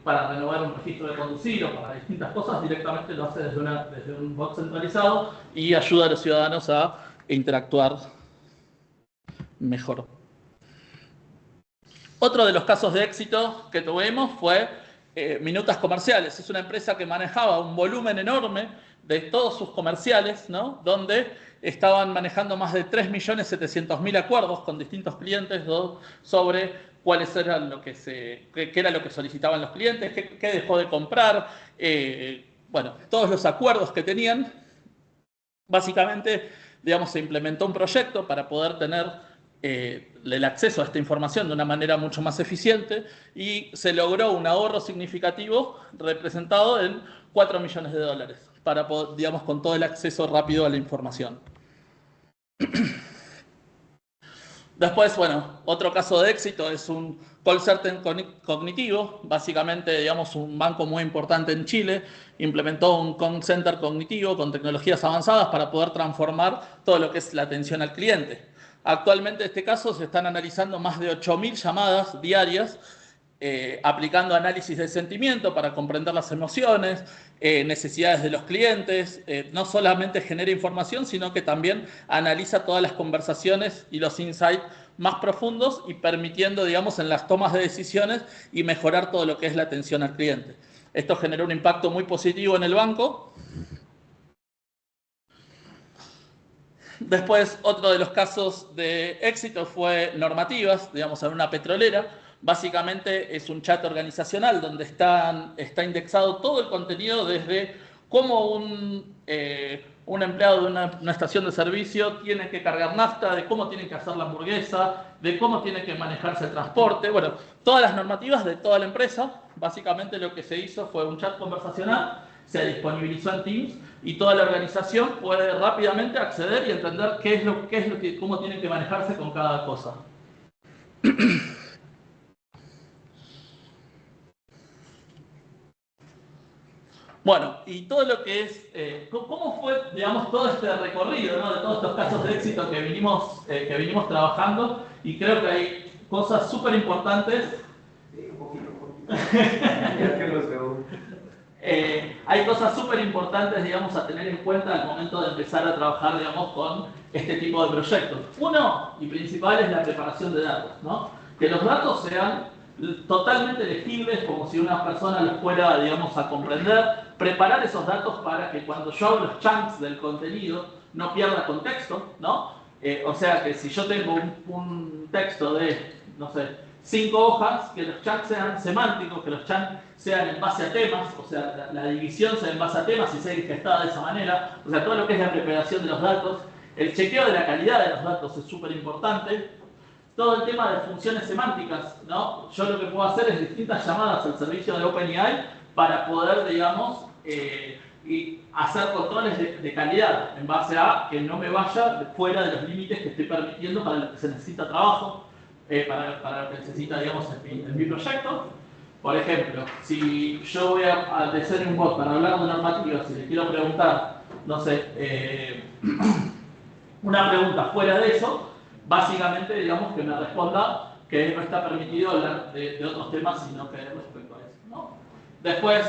para renovar un registro de conducir o para distintas cosas, directamente lo hace desde un bot centralizado y ayuda a los ciudadanos a interactuar mejor. Otro de los casos de éxito que tuvimos fue Minutas Comerciales. Es una empresa que manejaba un volumen enorme de todos sus comerciales, ¿no? Donde estaban manejando más de 3.700.000 acuerdos con distintos clientes sobre cuáles eran qué era lo que solicitaban los clientes, qué dejó de comprar, bueno, todos los acuerdos que tenían. Básicamente, digamos, se implementó un proyecto para poder tener el acceso a esta información de una manera mucho más eficiente y se logró un ahorro significativo representado en $4 millones para poder, digamos, con todo el acceso rápido a la información. Después, bueno, otro caso de éxito es un call center cognitivo. Básicamente, digamos, un banco muy importante en Chile implementó un call center cognitivo con tecnologías avanzadas para poder transformar todo lo que es la atención al cliente. Actualmente, en este caso, se están analizando más de 8.000 llamadas diarias, aplicando análisis de sentimiento para comprender las emociones, necesidades de los clientes. No solamente genera información, sino que también analiza todas las conversaciones y los insights más profundos y permitiendo, digamos, en las tomas de decisiones y mejorar todo lo que es la atención al cliente. Esto generó un impacto muy positivo en el banco. Después, otro de los casos de éxito fue Normativas, digamos, en una petrolera. Básicamente es un chat organizacional donde está indexado todo el contenido desde cómo un empleado de una estación de servicio tiene que cargar nafta, de cómo tiene que hacer la hamburguesa, de cómo tiene que manejarse el transporte. Bueno, todas las normativas de toda la empresa. Básicamente lo que se hizo fue un chat conversacional, se disponibilizó en Teams y toda la organización puede rápidamente acceder y entender cómo tienen que manejarse con cada cosa. Bueno, y todo lo que es, ¿cómo fue, digamos, todo este recorrido, ¿no? De todos estos casos de éxito que venimos trabajando? Y creo que hay cosas súper importantes. Sí, un poquito. Ya que los veo. Hay cosas súper importantes, digamos, a tener en cuenta al momento de empezar a trabajar, digamos, con este tipo de proyectos. Uno, y principal, es la preparación de datos, ¿no? Que los datos sean totalmente legibles, como si una persona los fuera, digamos, a comprender. Preparar esos datos para que cuando yo hago los chunks del contenido no pierda contexto, ¿no? O sea, que si yo tengo un texto de, no sé, 5 hojas, que los chunks sean semánticos, que los chunks sean en base a temas, o sea, la división sea en base a temas y sea gestada de esa manera. O sea, todo lo que es la preparación de los datos, el chequeo de la calidad de los datos es súper importante. Todo el tema de funciones semánticas, ¿no? Yo lo que puedo hacer es distintas llamadas al servicio de OpenAI para poder, digamos, y hacer controles de calidad en base a que no me vaya fuera de los límites que estoy permitiendo para lo que se necesita trabajo, para lo que necesita, digamos, en mi proyecto. Por ejemplo, si yo voy a hacer un bot para hablar de normativas y le quiero preguntar, no sé, una pregunta fuera de eso, básicamente, digamos, que me responda que no está permitido hablar de otros temas, sino que respecto a eso, ¿no? Después,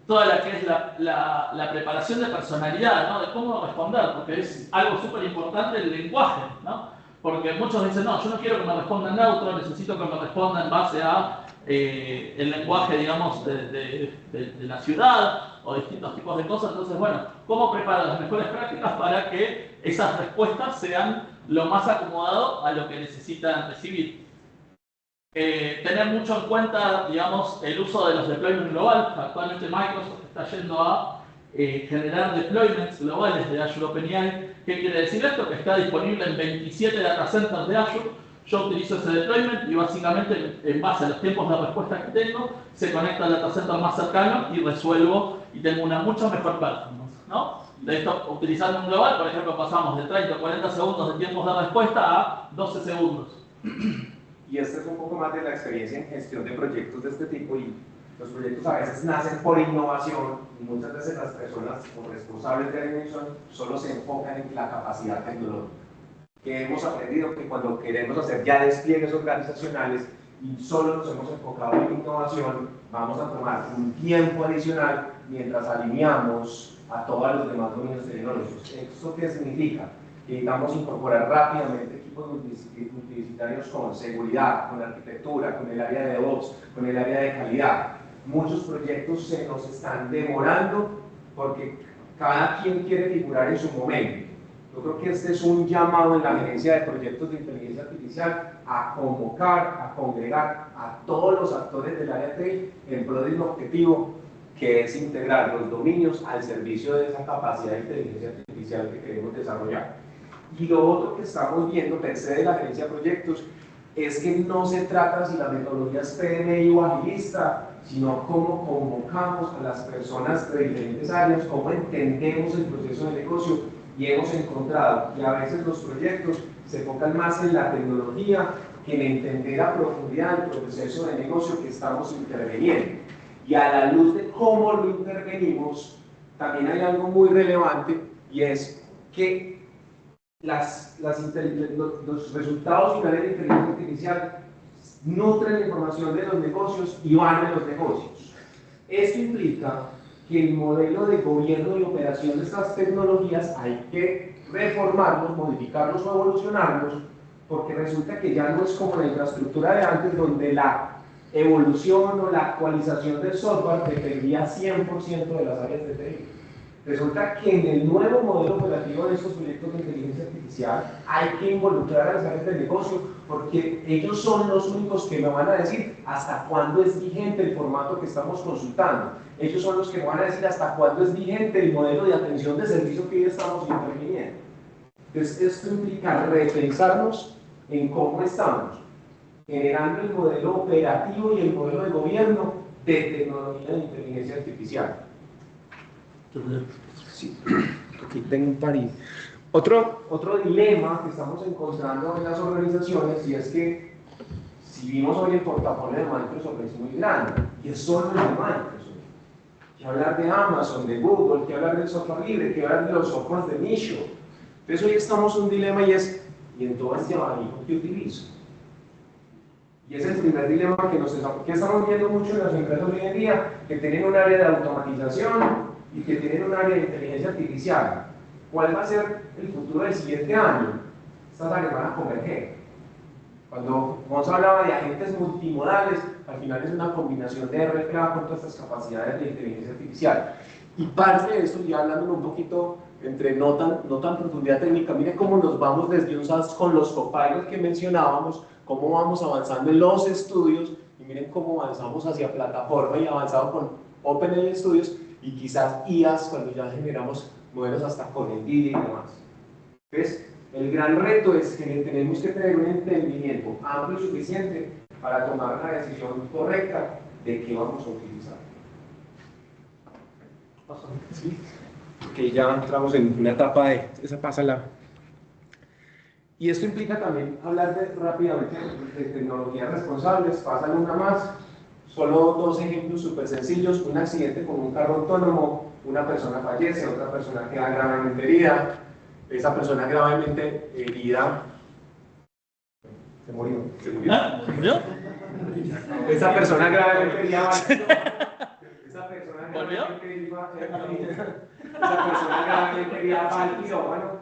toda la que es la preparación de personalidad, ¿no? De cómo responder, porque es algo súper importante el lenguaje, ¿no? Porque muchos dicen, no, yo no quiero que me respondan neutro, necesito que me responda en base a el lenguaje, digamos, de la ciudad o distintos tipos de cosas. Entonces, bueno, ¿cómo preparar las mejores prácticas para que esas respuestas sean lo más acomodado a lo que necesitan recibir? Tener mucho en cuenta, digamos, el uso de los deployments global. Actualmente Microsoft está yendo a generar deployments globales de Azure OpenAI. ¿Qué quiere decir esto? Que está disponible en 27 data centers de Azure. yo utilizo ese deployment y básicamente en base a los tiempos de respuesta que tengo, se conecta al data center más cercano y resuelvo y tengo una mucho mejor performance, ¿no? De esto, utilizando un global, por ejemplo, pasamos de 30 o 40 segundos de tiempos de respuesta a 12 segundos. Y esta es un poco más de la experiencia en gestión de proyectos de este tipo, y los proyectos a veces nacen por innovación y muchas veces las personas como responsables de la innovación solo se enfocan en la capacidad tecnológica. Que hemos aprendido que cuando queremos hacer ya despliegues organizacionales y solo nos hemos enfocado en innovación, vamos a tomar un tiempo adicional mientras alineamos a todos los demás dominios tecnológicos. ¿Esto qué significa? Que necesitamos incorporar rápidamente equipos multidisciplinarios con seguridad, con arquitectura, con el área de DevOps, con el área de calidad. Muchos proyectos se nos están demorando porque cada quien quiere figurar en su momento. Yo creo que este es un llamado en la gerencia de proyectos de inteligencia artificial a convocar, a congregar a todos los actores del área TI en pro de un objetivo que es integrar los dominios al servicio de esa capacidad de inteligencia artificial que queremos desarrollar. Y lo otro que estamos viendo, per se de la gerencia de proyectos, es que no se trata si la metodología es PMI o agilista, sino cómo convocamos a las personas de diferentes áreas, cómo entendemos el proceso de negocio. Y hemos encontrado que a veces los proyectos se enfocan más en la tecnología que en entender a profundidad el proceso de negocio que estamos interviniendo. Y a la luz de cómo lo intervenimos, también hay algo muy relevante, y es que los resultados finales de inteligencia artificial nutren la información de los negocios y van a los negocios. Esto implica que el modelo de gobierno y operación de estas tecnologías hay que reformarlos, modificarlos o evolucionarlos, porque resulta que ya no es como la infraestructura de antes, donde la evolución o la actualización del software dependía 100% de las áreas de TI. Resulta que en el nuevo modelo operativo de estos proyectos de inteligencia artificial hay que involucrar a las áreas de negocio, porque ellos son los únicos que me van a decir hasta cuándo es vigente el formato que estamos consultando. Ellos son los que me van a decir hasta cuándo es vigente el modelo de atención de servicio que hoy estamos interviniendo. Entonces, esto implica repensarnos en cómo estamos generando el modelo operativo y el modelo de gobierno de tecnología de inteligencia artificial. Sí, aquí tengo un parí. Otro dilema que estamos encontrando en las organizaciones, y es que si vimos hoy el portafolio de Microsoft es muy grande, y es solo el de Microsoft. Que hablar de Amazon, de Google, que hablar del software libre, que hablar de los softwares de nicho. Entonces hoy estamos en un dilema, y es, ¿y en todo este abanico qué utilizo? Y es el primer dilema que estamos viendo mucho en las empresas hoy en día, que tienen un área de automatización y que tienen un área de inteligencia artificial. ¿Cuál va a ser el futuro del siguiente año? Estas áreas van a converger. Cuando Gonzalo hablaba de agentes multimodales, al final es una combinación de RPA con todas estas capacidades de inteligencia artificial. Y parte de esto, ya hablando un poquito entre no tan profundidad técnica, mire cómo nos vamos desde un SaaS con los copilots que mencionábamos, cómo vamos avanzando en los estudios, y miren cómo avanzamos hacia plataforma y avanzado con OpenAI Studios, y quizás IAs cuando ya generamos modelos hasta con NVIDIA y demás. Entonces, el gran reto es que tenemos que tener un entendimiento amplio y suficiente para tomar la decisión correcta de qué vamos a utilizar. ¿Sí? Porque ya entramos en una etapa de esa pásala. Y esto implica también hablar rápidamente de tecnologías responsables. Pasan una más. Solo dos ejemplos súper sencillos: un accidente con un carro autónomo, una persona fallece, otra persona queda gravemente herida. Esa persona gravemente herida se murió. ¿Ah? ¿Murió? Esa persona gravemente herida ¿Volvió? Esa persona gravemente herida va al quirófano.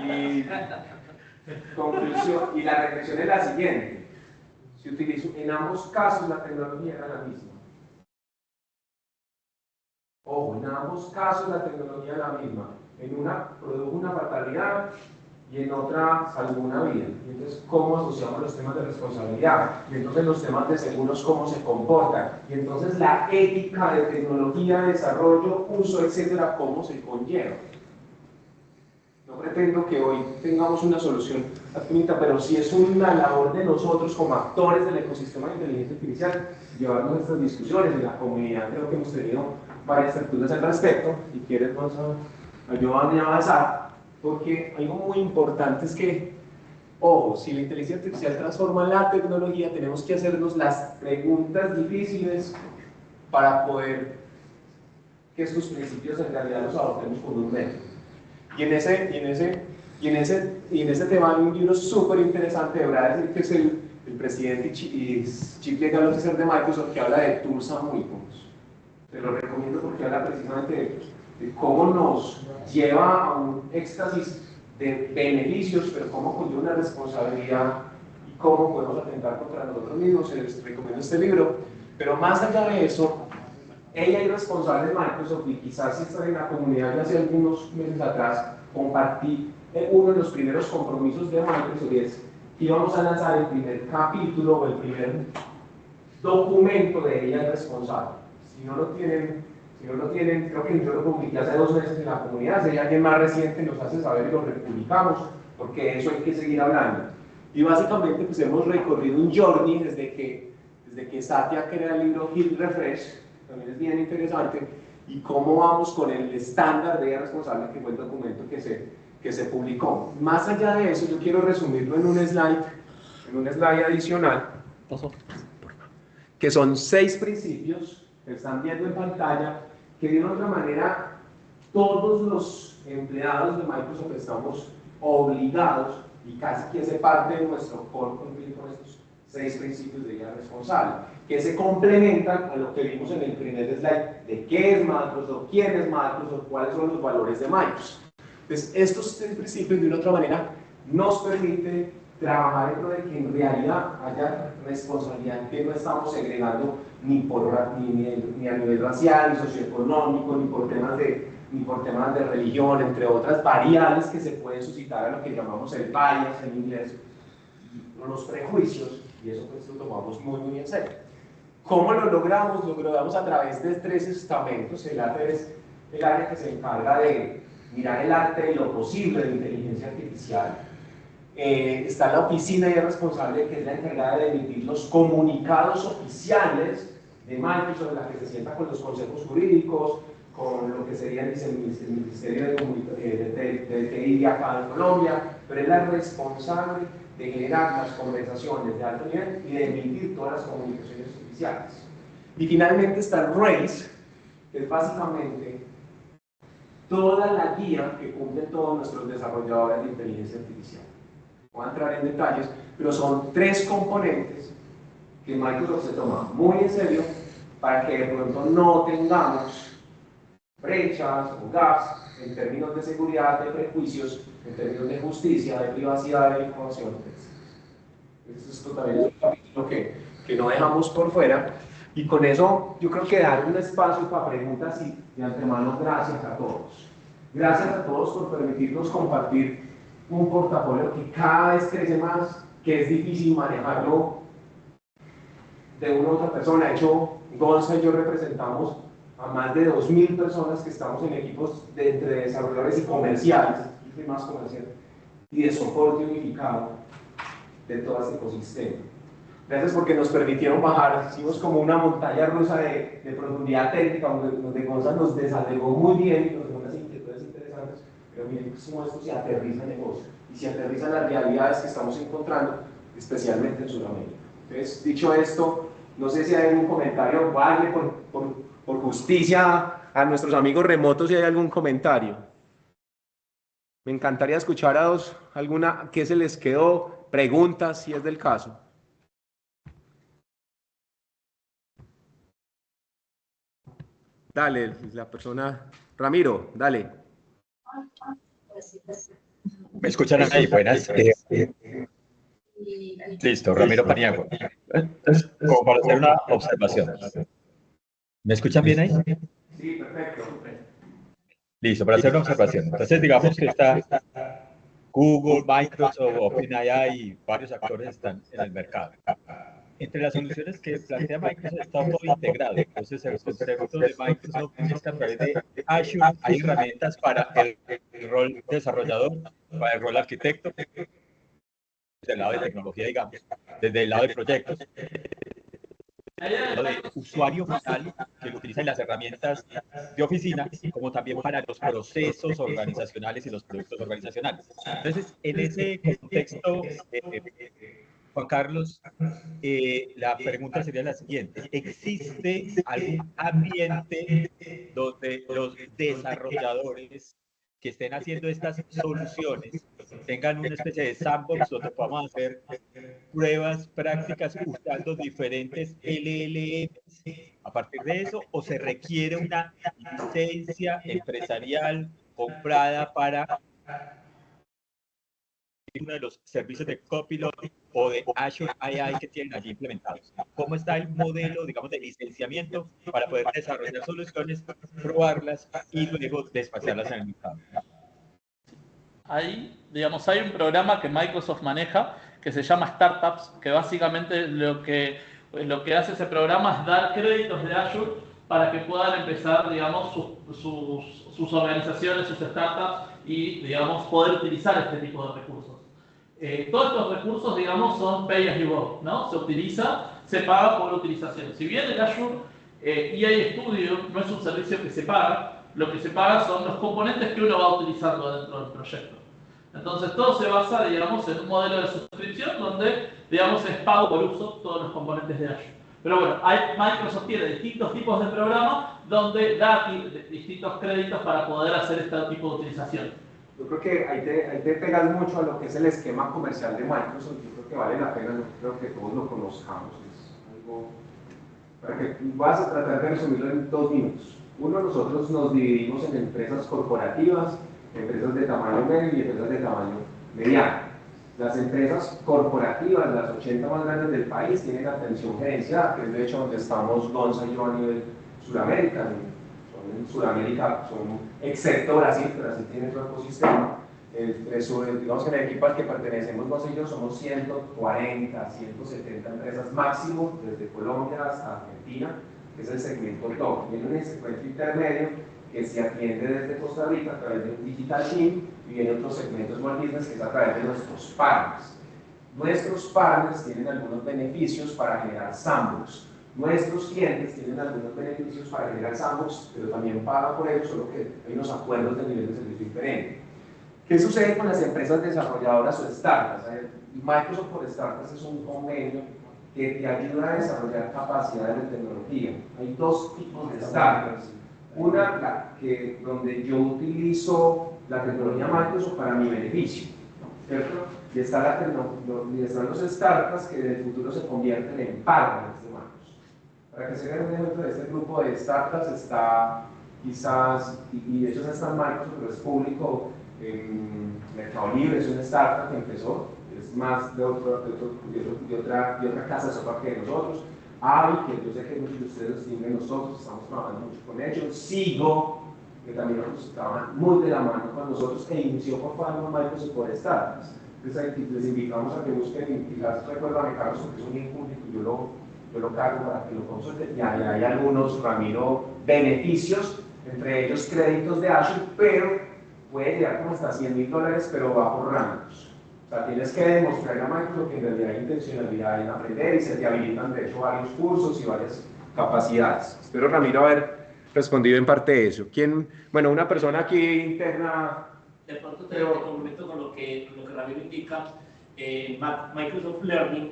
Y conclusión, y la reflexión es la siguiente: si utilizo, en ambos casos la tecnología era la misma. Ojo, en ambos casos la tecnología era la misma. En una produjo una fatalidad y en otra salvó una vida. Y entonces, ¿cómo asociamos los temas de responsabilidad? Y entonces los temas de seguros, ¿cómo se comportan? Y entonces la ética de tecnología, desarrollo, uso, etcétera, ¿cómo se conlleva? No pretendo que hoy tengamos una solución absoluta, pero sí es una labor de nosotros como actores del ecosistema de inteligencia artificial llevar nuestras discusiones en la comunidad. Creo que hemos tenido varias tertulias al respecto. Si quieres, vamos a ayudarme a avanzar, porque algo muy importante es que, ojo, si la inteligencia artificial transforma la tecnología, tenemos que hacernos las preguntas difíciles para poder que estos principios en realidad los adoptemos como un método. Y en ese tema hay un libro súper interesante de Brad, que es el presidente y Chief Legal Officer de Microsoft, que habla de tools and weapons. Te lo recomiendo porque habla precisamente de cómo nos lleva a un éxtasis de beneficios, pero cómo conlleva una responsabilidad y cómo podemos atentar contra nosotros mismos. Les recomiendo este libro. Pero más allá de eso, ella y responsables de Microsoft, y quizás si están en la comunidad de hace algunos meses atrás, compartí uno de los primeros compromisos de Microsoft, y es que íbamos a lanzar el primer capítulo o el primer documento de ella y responsable. Si no lo tienen, creo que yo lo publiqué hace 2 meses en la comunidad. Si hay alguien más reciente nos hace saber y lo republicamos, porque de eso hay que seguir hablando. Y básicamente pues hemos recorrido un journey desde que Satya crea el libro Hit Refresh, también es bien interesante, y cómo vamos con el estándar de ella responsable, que fue el documento que se publicó. Más allá de eso, yo quiero resumirlo en un slide adicional, que son 6 principios que están viendo en pantalla, que de una u otra manera todos los empleados de Microsoft estamos obligados, y casi que hace parte de nuestro core, cumplir con estos 6 principios de ella responsable, que se complementan a lo que vimos en el primer slide de qué es Microsoft, quién es Microsoft, cuáles son los valores de Microsoft. Entonces, estos 3 principios de una otra manera nos permiten trabajar dentro de que en realidad haya responsabilidad, que no estamos segregando ni a nivel racial, ni socioeconómico, ni por temas de religión, entre otras variables que se pueden suscitar a lo que llamamos el bias en inglés, los prejuicios, y eso pues lo tomamos muy en serio. ¿Cómo lo logramos? Lo logramos a través de 3 estamentos. El arte es el área que se encarga de mirar el arte de lo posible de inteligencia artificial. Está la oficina y el responsable, que es la encargada de emitir los comunicados oficiales de Microsoft, la que se sienta con los consejos jurídicos, con lo que sería el Ministerio de TI acá en Colombia, pero es la responsable de generar las conversaciones de alto nivel y de emitir todas las comunicaciones oficiales. Y finalmente está el RACE, que es básicamente toda la guía que cumplen todos nuestros desarrolladores de inteligencia artificial. No voy a entrar en detalles, pero son 3 componentes que Microsoft se toma muy en serio para que de pronto no tengamos brechas o gaps en términos de seguridad, de prejuicios, en términos de justicia, de privacidad de la información. Esto también es un capítulo que no dejamos por fuera. Y con eso yo creo que dar un espacio para preguntas, y de antemano gracias a todos. Gracias a todos por permitirnos compartir un portafolio que cada vez crece más, que es difícil manejarlo de una u otra persona. De hecho, Gonza y yo representamos a más de 2.000 personas que estamos en equipos entre desarrolladores y comerciales, y más comercial, y de soporte unificado de todo este ecosistema. Gracias porque nos permitieron bajar, hicimos como una montaña rusa de profundidad técnica, donde Gonza nos desalegó muy bien y nos dio unas inquietudes interesantes, pero miren cómo esto se aterriza en negocio y se aterriza en las realidades que estamos encontrando, especialmente en Sudamérica. Entonces, dicho esto, no sé si hay algún comentario, vale por justicia a nuestros amigos remotos, si hay algún comentario. Me encantaría escuchar a alguna que se les quedó, preguntas, si es del caso. Dale, la persona, Ramiro, dale. ¿Me escuchan ahí? Buenas. Listo, Ramiro Paniagua. Como para hacer una observación. ¿Me escuchan bien ahí? Sí, perfecto. Listo, para hacer una observación. Entonces, digamos que está Google, Microsoft, OpenAI y varios actores están en el mercado. entre las soluciones que plantea Microsoft está todo integrado. Entonces, el concepto de Microsoft es que a través de Azure hay herramientas para el rol desarrollador, para el rol arquitecto, desde el lado de tecnología, digamos, desde el lado de proyectos, de usuario final que lo utiliza en las herramientas de oficina, como también para los procesos organizacionales y los productos organizacionales. Entonces, en ese contexto, Juan Carlos, la pregunta sería la siguiente: ¿existe algún ambiente donde los desarrolladores que estén haciendo estas soluciones tengan una especie de sandbox donde podamos hacer pruebas prácticas usando diferentes LLMs a partir de eso, o se requiere una licencia empresarial comprada para uno de los servicios de Copilot o de Azure AI que tienen allí implementados? ¿Cómo está el modelo, digamos, de licenciamiento para poder desarrollar soluciones, probarlas y luego despaciarlas en el mercado? Ahí, digamos, hay un programa que Microsoft maneja que se llama Startups, que básicamente lo que hace ese programa es dar créditos de Azure para que puedan empezar, digamos, sus organizaciones, sus startups y, digamos, poder utilizar este tipo de recursos. Todos estos recursos, digamos, son pay as you go, ¿no? Se utiliza, se paga por utilización. Si bien el Azure EA Studio no es un servicio que se paga, lo que se paga son los componentes que uno va utilizando dentro del proyecto. Entonces todo se basa, digamos, en un modelo de suscripción donde, digamos, es pago por uso todos los componentes de Azure. Pero bueno, Microsoft tiene distintos tipos de programas donde da distintos créditos para poder hacer este tipo de utilización. Yo creo que ahí te pegas mucho a lo que es el esquema comercial de Microsoft. Yo creo que vale la pena, yo creo que todos lo conozcamos. Es algo para que vas a tratar de resumirlo en 2 minutos. Uno, nosotros nos dividimos en empresas corporativas, empresas de tamaño medio y empresas de tamaño mediano. Las empresas corporativas, las 80 más grandes del país, tienen atención gerencial, que es de hecho donde estamos Gonza y yo a nivel Sudamérica. En Sudamérica son, excepto Brasil, pero Brasil tiene su ecosistema. Digamos que en el equipo al que pertenecemos Gonza y yo somos 140, 170 empresas máximo, desde Colombia hasta Argentina, que es el segmento top. Viene un segmento intermedio que se atiende desde Costa Rica a través de un Digital Team, y viene otro segmento Small Business que es a través de nuestros partners. Nuestros partners tienen algunos beneficios para generar sandbox. Nuestros clientes tienen algunos beneficios para generar sandbox, pero también pagan por ello, solo que hay unos acuerdos de nivel de servicio diferente. ¿Qué sucede con las empresas desarrolladoras o startups? Microsoft por Startups es un convenio que te ayuda a desarrollar capacidades de tecnología. Hay 2 tipos de startups. Una, donde yo utilizo la tecnología Microsoft para mi beneficio, ¿cierto? Y están los startups que en el futuro se convierten en partners de Microsoft. Para que se vean un ejemplo de este grupo de startups está quizás, y de hecho está en Microsoft, pero es público, Mercado Libre es una startup que empezó, es más de otra casa de software que nosotros. Avi, que yo sé que muchos de ustedes los tienen, nosotros estamos trabajando mucho con ellos. Sigo, que también nosotros trabajan muy de la mano con nosotros, e inició por Farma Microsoft por Startups. Entonces les invitamos a que busquen, y quizás recuerdan a Carlos, porque es un link público, yo lo cargo para que lo consulten. Y hay algunos, Ramiro, beneficios, entre ellos créditos de Azure, pero puede llegar como hasta $100,000, pero va por rangos. O sea, tienes que demostrar a Microsoft que en realidad hay intencionalidad en aprender, y se te habilitan de hecho varios cursos y varias capacidades. Espero, Ramiro, haber respondido en parte de eso. Bueno, una persona aquí interna. De pronto te complemento con lo que Ramiro indica. Microsoft Learning,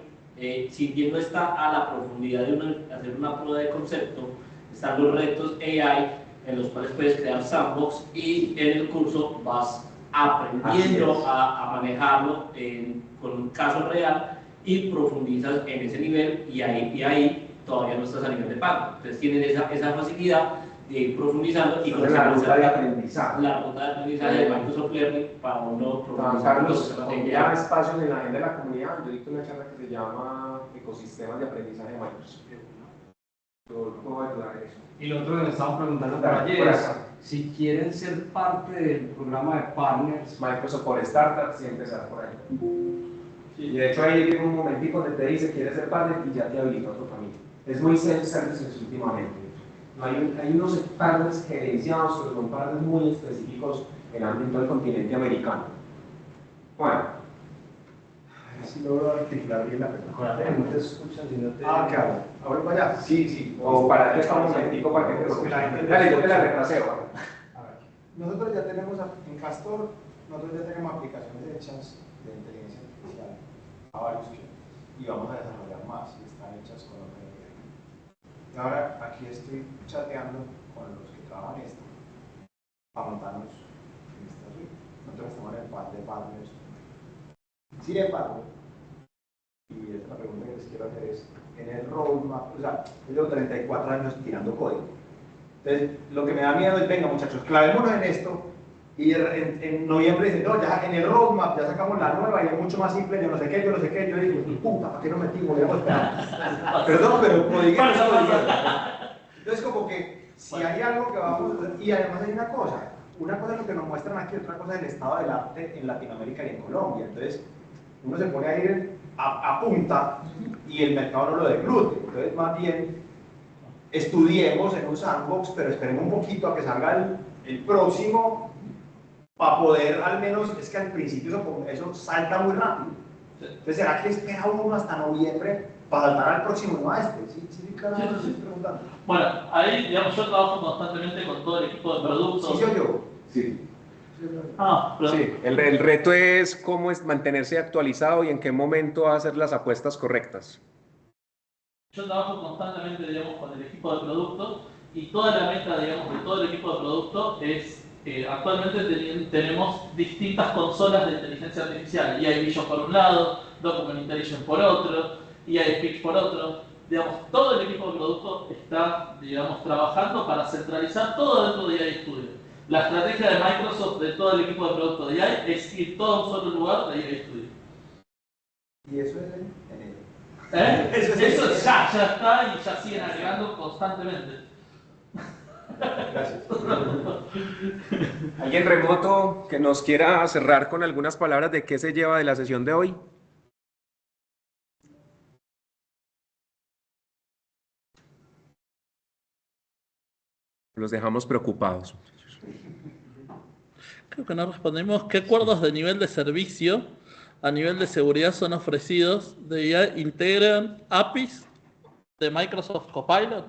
si bien no está a la profundidad de hacer una prueba de concepto, están los retos AI en los cuales puedes crear sandbox, y en el curso vas aprendiendo a manejarlo con un caso real y profundizas en ese nivel, y ahí todavía no estás a nivel de pago. Entonces tienen esa facilidad de ir profundizando y con la ruta de aprendizaje. La ruta de aprendizaje de Microsoft Learning para uno profundizar. Carlos, ya espacios en la agenda de la comunidad. Yo dicto una charla que se llama Ecosistemas de Aprendizaje de Microsoft. Yo puedo ayudar a eso. Y lo otro que me estaban preguntando por ayer es si quieren ser parte del programa de partners. Microsoft por Startups y empezar por ahí. Y de hecho ahí llega un momentico donde te dice quieres ser padre y ya te habilita otro camino. Es muy self-service últimamente. Hay unos padres gerenciados, pero son padres muy específicos en el ámbito del continente americano. Bueno. A ver si logro articular bien la pregunta. No te escuchan si no te... ¿Qué hago? ¿Ahora para allá? Sí. O para que un momentico para que te escuchen. Dale, yo te la retraseo. A ver. Nosotros ya tenemos en Castor, nosotros ya tenemos aplicaciones hechas de inteligencia artificial a varios clientes y vamos a desarrollar más y están hechas con OpenAI. Y ahora aquí estoy chateando con los que trabajan esto para montarnos en esta suite. Nosotros estamos en el pad de partners. Sin embargo, y esta pregunta que les quiero hacer es, en el roadmap, o sea, yo llevo 34 años tirando código. Entonces, lo que me da miedo es, venga muchachos, clavémonos en esto, y en noviembre dicen, no, ya en el roadmap ya sacamos la nueva y es mucho más simple, yo no sé qué, yo digo, puta, ¿para qué no metí? Volvemos a esperar. Perdón, pero codiguemos. Entonces, como que, si hay algo que vamos a hacer, y además hay una cosa es lo que nos muestran aquí, otra cosa es el estado del arte en Latinoamérica y en Colombia. Entonces, uno se pone a ir a punta y el mercado no lo deglute. Entonces, más bien, estudiemos en un sandbox, pero esperemos un poquito a que salga el próximo para poder al menos, es que al principio eso salta muy rápido. Entonces, ¿será que espera uno hasta noviembre para saltar al próximo y no a este? Sí, claro, sí. Estoy preguntando. Bueno, ahí, digamos, yo trabajo constantemente con todo el equipo de productos. Sí, yo. Sí. Perdón. Sí, el reto es cómo es mantenerse actualizado y en qué momento hacer las apuestas correctas. Yo trabajo constantemente, digamos, con el equipo de producto y toda la meta, digamos, de todo el equipo de producto es, actualmente tenemos distintas consolas de inteligencia artificial, EI Vision por un lado, Document Intelligence por otro, EI Speech por otro. Digamos, todo el equipo de producto está, digamos, trabajando para centralizar todo dentro de EI Studio. La estrategia de Microsoft de todo el equipo de producto de EI es ir todo a un solo lugar de EI Studio. ¿Y eso es en enero? Eso ya está y ya siguen agregando constantemente. Gracias. ¿Alguien remoto que nos quiera cerrar con algunas palabras de qué se lleva de la sesión de hoy? Los dejamos preocupados. Creo que no respondimos. ¿Qué acuerdos de nivel de servicio a nivel de seguridad son ofrecidos? ¿Integran APIs de Microsoft Copilot?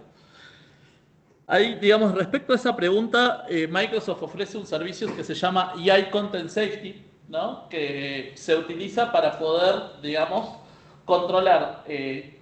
Ahí, digamos, respecto a esa pregunta, Microsoft ofrece un servicio que se llama EI Content Safety, ¿no? Que se utiliza para poder, digamos, controlar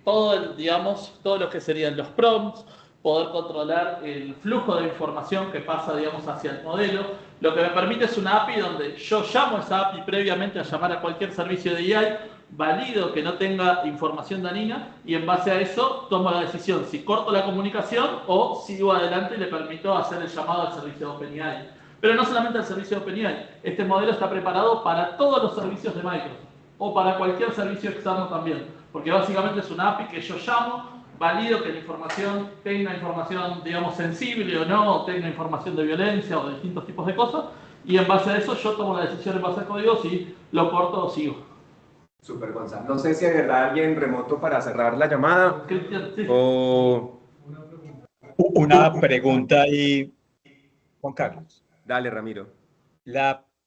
todo lo que serían los prompts, poder controlar el flujo de información que pasa, digamos, hacia el modelo. Lo que me permite es una API donde yo llamo a esa API previamente a llamar a cualquier servicio de EI, valido que no tenga información dañina y en base a eso tomo la decisión si corto la comunicación o sigo adelante y le permito hacer el llamado al servicio de OpenAI. Pero no solamente al servicio de OpenAI, este modelo está preparado para todos los servicios de Microsoft o para cualquier servicio externo también, porque básicamente es una API que yo llamo, valido que la información tenga información, digamos, sensible o no, o tenga información de violencia o de distintos tipos de cosas, y en base a eso yo tomo la decisión en base al código si lo corto o sigo. Super, Gonzalo. No sé si hay verdad alguien remoto para cerrar la llamada. Cristian, sí. Una pregunta ahí, Juan Carlos. Dale, Ramiro.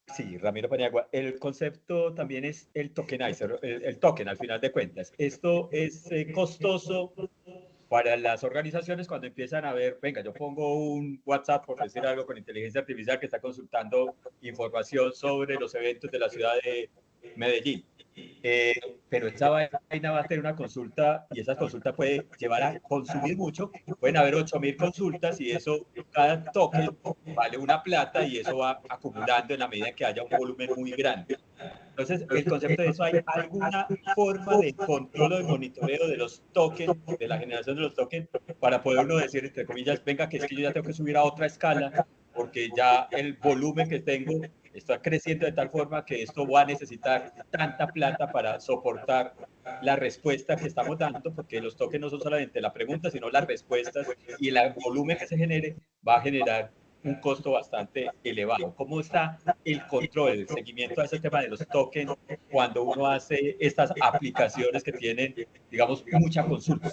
Sí, Ramiro Paniagua. El concepto también es el tokenizer, el token al final de cuentas. Esto es costoso para las organizaciones cuando empiezan a ver, venga, yo pongo un WhatsApp, por decir algo, con inteligencia artificial que está consultando información sobre los eventos de la ciudad de Medellín. Pero esa vaina va a tener una consulta y esa consulta puede llevar a consumir mucho. Pueden haber 8.000 consultas y eso, cada token vale una plata y eso va acumulando en la medida en que haya un volumen muy grande. Entonces, el concepto de eso, ¿hay alguna forma de control o de monitoreo de los tokens, de la generación de los tokens, para poder uno decir, entre comillas, venga, que es que yo ya tengo que subir a otra escala porque ya el volumen que tengo está creciendo de tal forma que esto va a necesitar tanta plata para soportar la respuesta que estamos dando, porque los tokens no son solamente la pregunta, sino las respuestas, y el volumen que se genere va a generar un costo bastante elevado. ¿Cómo está el control, el seguimiento a ese tema de los tokens cuando uno hace estas aplicaciones que tienen, digamos, mucha consulta?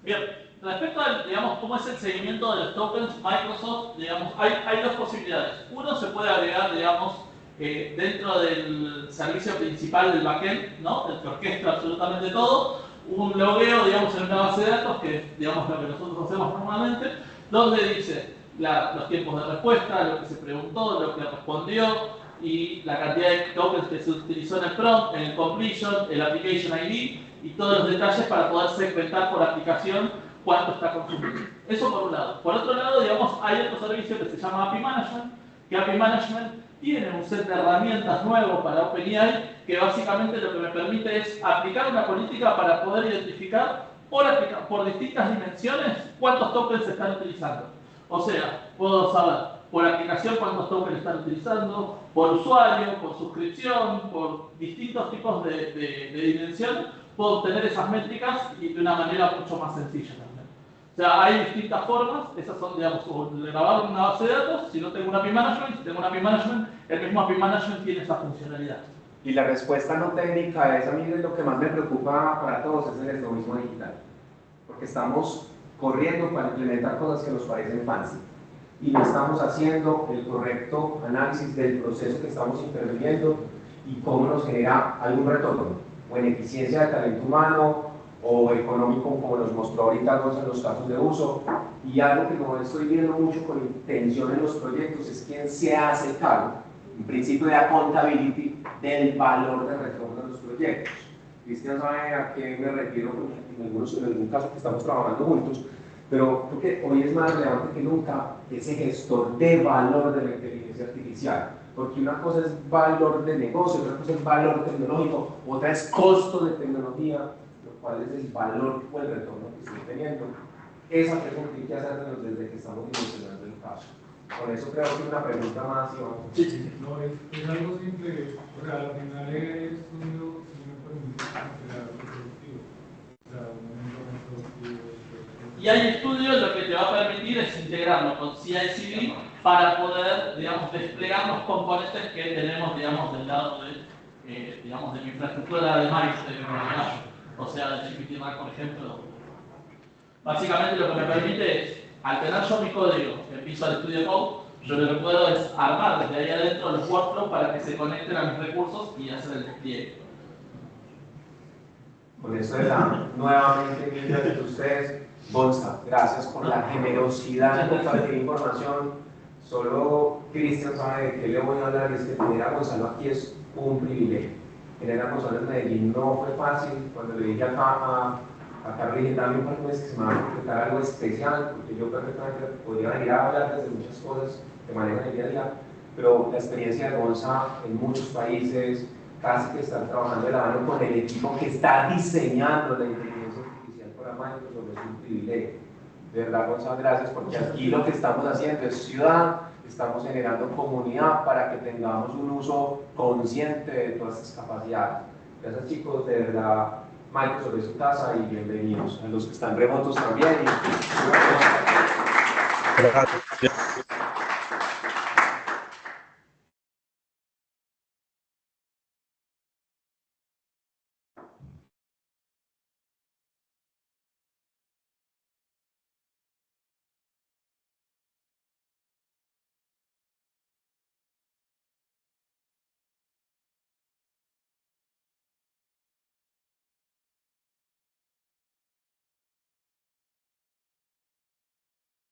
Bien, respecto a, digamos, cómo es el seguimiento de los tokens, Microsoft, digamos, hay dos posibilidades. Uno, se puede agregar, digamos, dentro del servicio principal del backend, ¿no? El que orquestra absolutamente todo, un logueo, digamos, en una base de datos, que es, digamos, lo que nosotros hacemos normalmente, donde dice los tiempos de respuesta, lo que se preguntó, lo que respondió, y la cantidad de tokens que se utilizó en el prompt, en el completion, el application ID, y todos los detalles para poder segmentar por aplicación cuánto está consumiendo. Eso por un lado. Por otro lado, digamos, hay otro servicio que se llama API Management, que API Management tiene un set de herramientas nuevo para OpenAI que básicamente lo que me permite es aplicar una política para poder identificar por distintas dimensiones cuántos tokens se están utilizando. O sea, puedo saber por aplicación cuántos tokens están utilizando, por usuario, por suscripción, por distintos tipos de dimensión, puedo obtener esas métricas y de una manera mucho más sencilla también. O sea, hay distintas formas, esas son, digamos, grabar una base de datos, si no tengo un API Management, si tengo un API Management, el mismo API Management tiene esa funcionalidad. Y la respuesta no técnica es, a mí lo que más me preocupa para todos es el esnovismo digital, porque estamos corriendo para implementar cosas que nos parecen fancy y no estamos haciendo el correcto análisis del proceso que estamos interviniendo y cómo nos genera algún retorno, o en eficiencia de talento humano, o económico, como nos mostró ahorita en los casos de uso. Y algo que no estoy viendo mucho con intención en los proyectos es quién se hace cargo, un principio de accountability, del valor de retorno de los proyectos. Cristian sabe a qué me refiero en algún caso que estamos trabajando juntos, pero creo que hoy es más relevante que nunca ese gestor de valor de la inteligencia artificial, porque una cosa es valor de negocio, otra cosa es valor tecnológico, otra es costo de tecnología, cuál es el valor o el retorno que estoy teniendo. Esa pregunta hay que hacernos desde que estamos dimensionando el caso. Por eso creo que es una pregunta más. Sí. No, es algo simple, o sea, al final es estudio, si me permite, productivo. O sea, un entorno productivo. Y hay estudios, lo que te va a permitir es integrarlo con CI/CD para poder, digamos, desplegar los componentes que tenemos, digamos, del lado de, digamos, de mi infraestructura de Maestro, o sea, de GPT-RAG, por ejemplo. Básicamente lo que me permite es, al tener yo mi código, empiezo al estudio code, yo lo que puedo es armar desde ahí adentro los workflows para que se conecten a mis recursos y hacer el despliegue. Con eso de nuevamente, mil gracias a ustedes. Gonza, gracias por la generosidad de compartir información. Solo Cristian sabe de qué le voy a hablar, y es que tener a Gonzalo aquí es un privilegio. Tener a Gonzalo en Medellín no fue fácil. Cuando le dije acá a Carlos, dije, dame un par de meses que se me va a completar algo especial, porque yo perfectamente podría venir a hablar de muchas cosas que manejan el día a día, pero la experiencia de Gonza en muchos países, casi que están trabajando de la mano con el equipo que está diseñando la inteligencia artificial para Microsoft, es un privilegio. De verdad, Gonza, gracias, porque aquí lo que estamos haciendo es ciudad, estamos generando comunidad para que tengamos un uso consciente de todas estas capacidades. Gracias, chicos, de verdad, Microsoft es su casa y bienvenidos a los que están remotos también. Gracias.